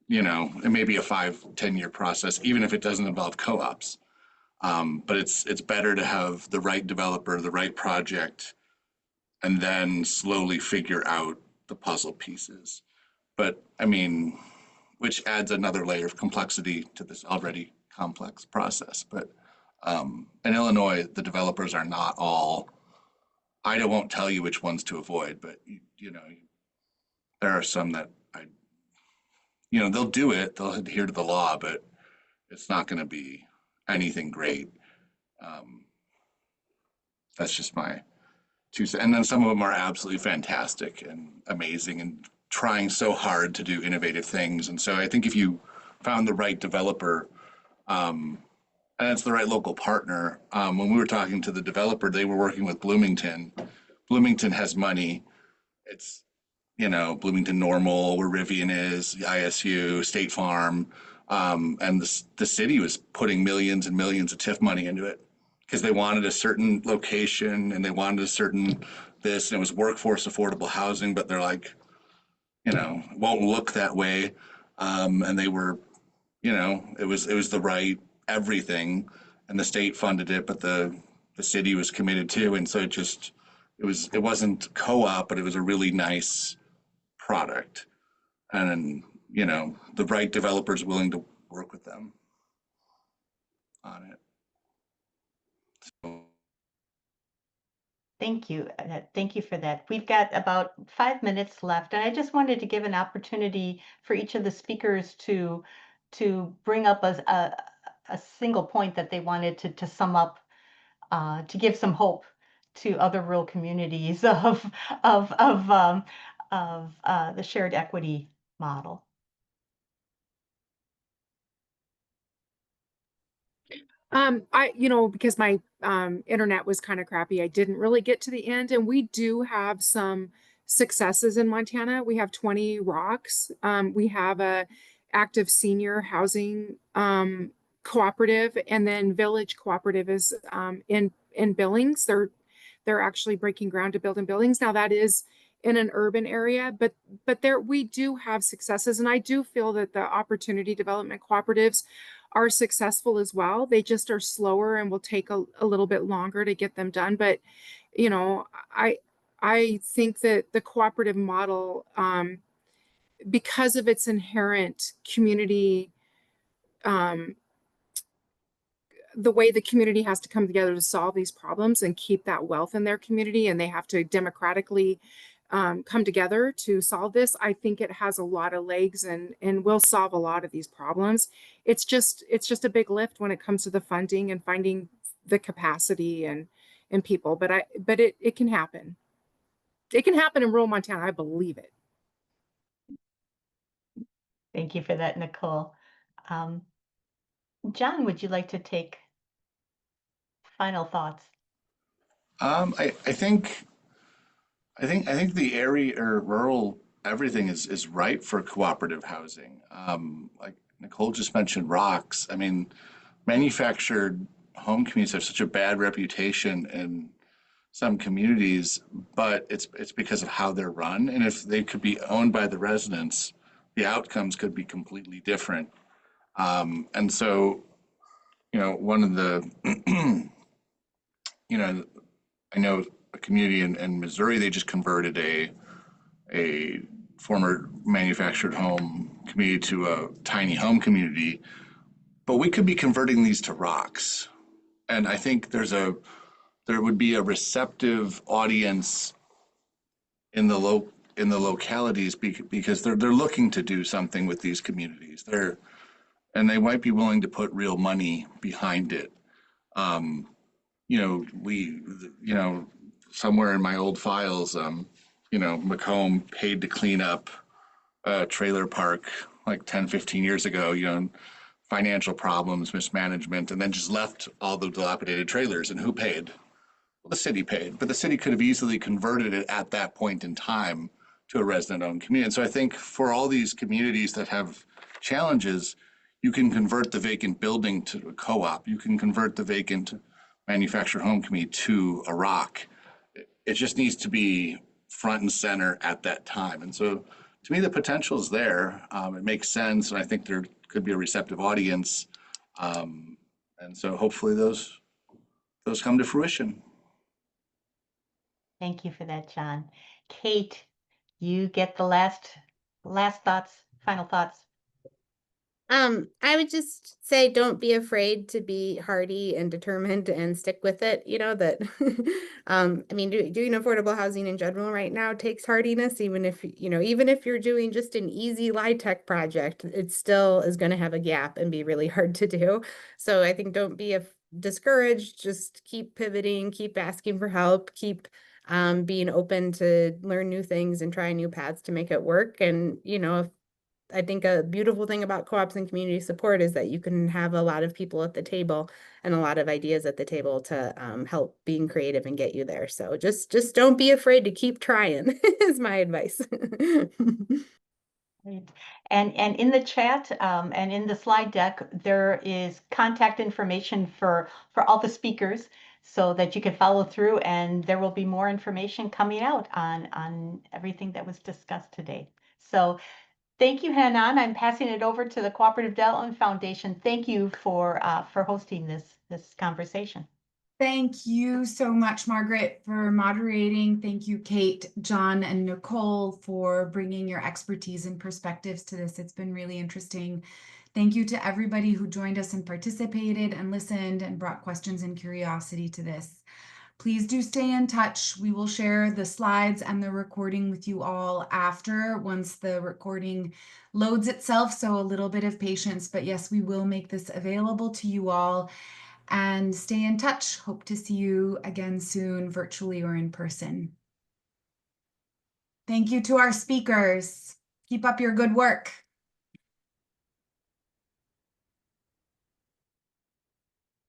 it may be a 5-10 year process, even if it doesn't involve co-ops. But it's better to have the right developer, the right project, and then slowly figure out the puzzle pieces. But I mean, which adds another layer of complexity to this already complex process. But in Illinois, the developers are not all. Ida won't tell you which ones to avoid, but there are some that they'll do it, they'll adhere to the law, but it's not going to be anything great. That's just my 2 cents. And then some of them are absolutely fantastic and amazing and trying so hard to do innovative things. And so I think if you found the right developer, and it's the right local partner. When we were talking to the developer, they were working with Bloomington. Bloomington has money. It's, Bloomington Normal, where Rivian is, the ISU, State Farm. And the city was putting millions and millions of TIF money into it because they wanted a certain location and they wanted a certain this, and it was workforce affordable housing, but they're like, it won't look that way. And they were, it was the right everything, and the state funded it, but the city was committed too, and so it wasn't co-op, but it was a really nice product, and the right developers willing to work with them on it. So, Thank you. Thank you for that. We've got about 5 minutes left, and I just wanted to give an opportunity for each of the speakers to bring up a single point that they wanted to sum up, to give some hope to other rural communities of the shared equity model. Because my internet was kind of crappy, I didn't really get to the end. And we do have some successes in Montana. We have 20 ROCs. We have a active senior housing cooperative, and then Village Cooperative is in Billings. They're actually breaking ground to build in Billings. Now that is in an urban area, but there we do have successes, and I do feel that the opportunity development cooperatives are successful as well. They just are slower and will take a little bit longer to get them done. But, I think that the cooperative model, because of its inherent community, the way the community has to come together to solve these problems and keep that wealth in their community, and they have to democratically come together to solve this. I think it has a lot of legs and will solve a lot of these problems. It's just a big lift when it comes to the funding and finding the capacity and people. But it can happen. It can happen in rural Montana. I believe it. Thank you for that, Nicole. John, would you like to take final thoughts? I think the area or rural everything is ripe for cooperative housing. Like Nicole just mentioned, ROCs. I mean, manufactured home communities have such a bad reputation in some communities, but it's because of how they're run. And if they could be owned by the residents, the outcomes could be completely different. And so, one of the, I know a community in Missouri, they just converted a former manufactured home community to a tiny home community, but we could be converting these to ROCs. And I think there would be a receptive audience in the localities because they're looking to do something with these communities. And they might be willing to put real money behind it. Somewhere in my old files, Macomb paid to clean up a trailer park like 10, 15 years ago, financial problems, mismanagement, and then just left all the dilapidated trailers. And who paid? Well, the city paid, but the city could have easily converted it at that point in time to a resident-owned community. And so I think for all these communities that have challenges, you can convert the vacant building to a co-op. You can convert the vacant manufactured home community to a ROC. It just needs to be front and center at that time. And so to me, the potential is there. It makes sense, and I think there could be a receptive audience. And so hopefully those come to fruition. Thank you for that, John. Kate, you get the last thoughts, final thoughts. I would just say don't be afraid to be hardy and determined and stick with it. You know that I mean doing affordable housing in general right now takes hardiness, even if even if you're doing just an easy LIHTC project, it still is going to have a gap and be really hard to do. So I think don't be discouraged, just keep pivoting, keep asking for help, keep being open to learn new things and try new paths to make it work. And if I think a beautiful thing about co-ops and community support is that you can have a lot of people at the table and a lot of ideas at the table to help being creative and get you there. So just don't be afraid to keep trying is my advice. Great. And in the chat and in the slide deck, there is contact information for all the speakers so that you can follow through, and there will be more information coming out on everything that was discussed today. So thank you, Hanan. I'm passing it over to the Cooperative Development Foundation. Thank you for hosting this conversation. Thank you so much, Margaret, for moderating. Thank you, Kate, John, and Nicole for bringing your expertise and perspectives to this. It's been really interesting. Thank you to everybody who joined us and participated and listened and brought questions and curiosity to this. Please do stay in touch. We will share the slides and the recording with you all once the recording loads itself. So a little bit of patience, but yes, we will make this available to you all. And stay in touch. Hope to see you again soon, virtually or in person. Thank you to our speakers. Keep up your good work.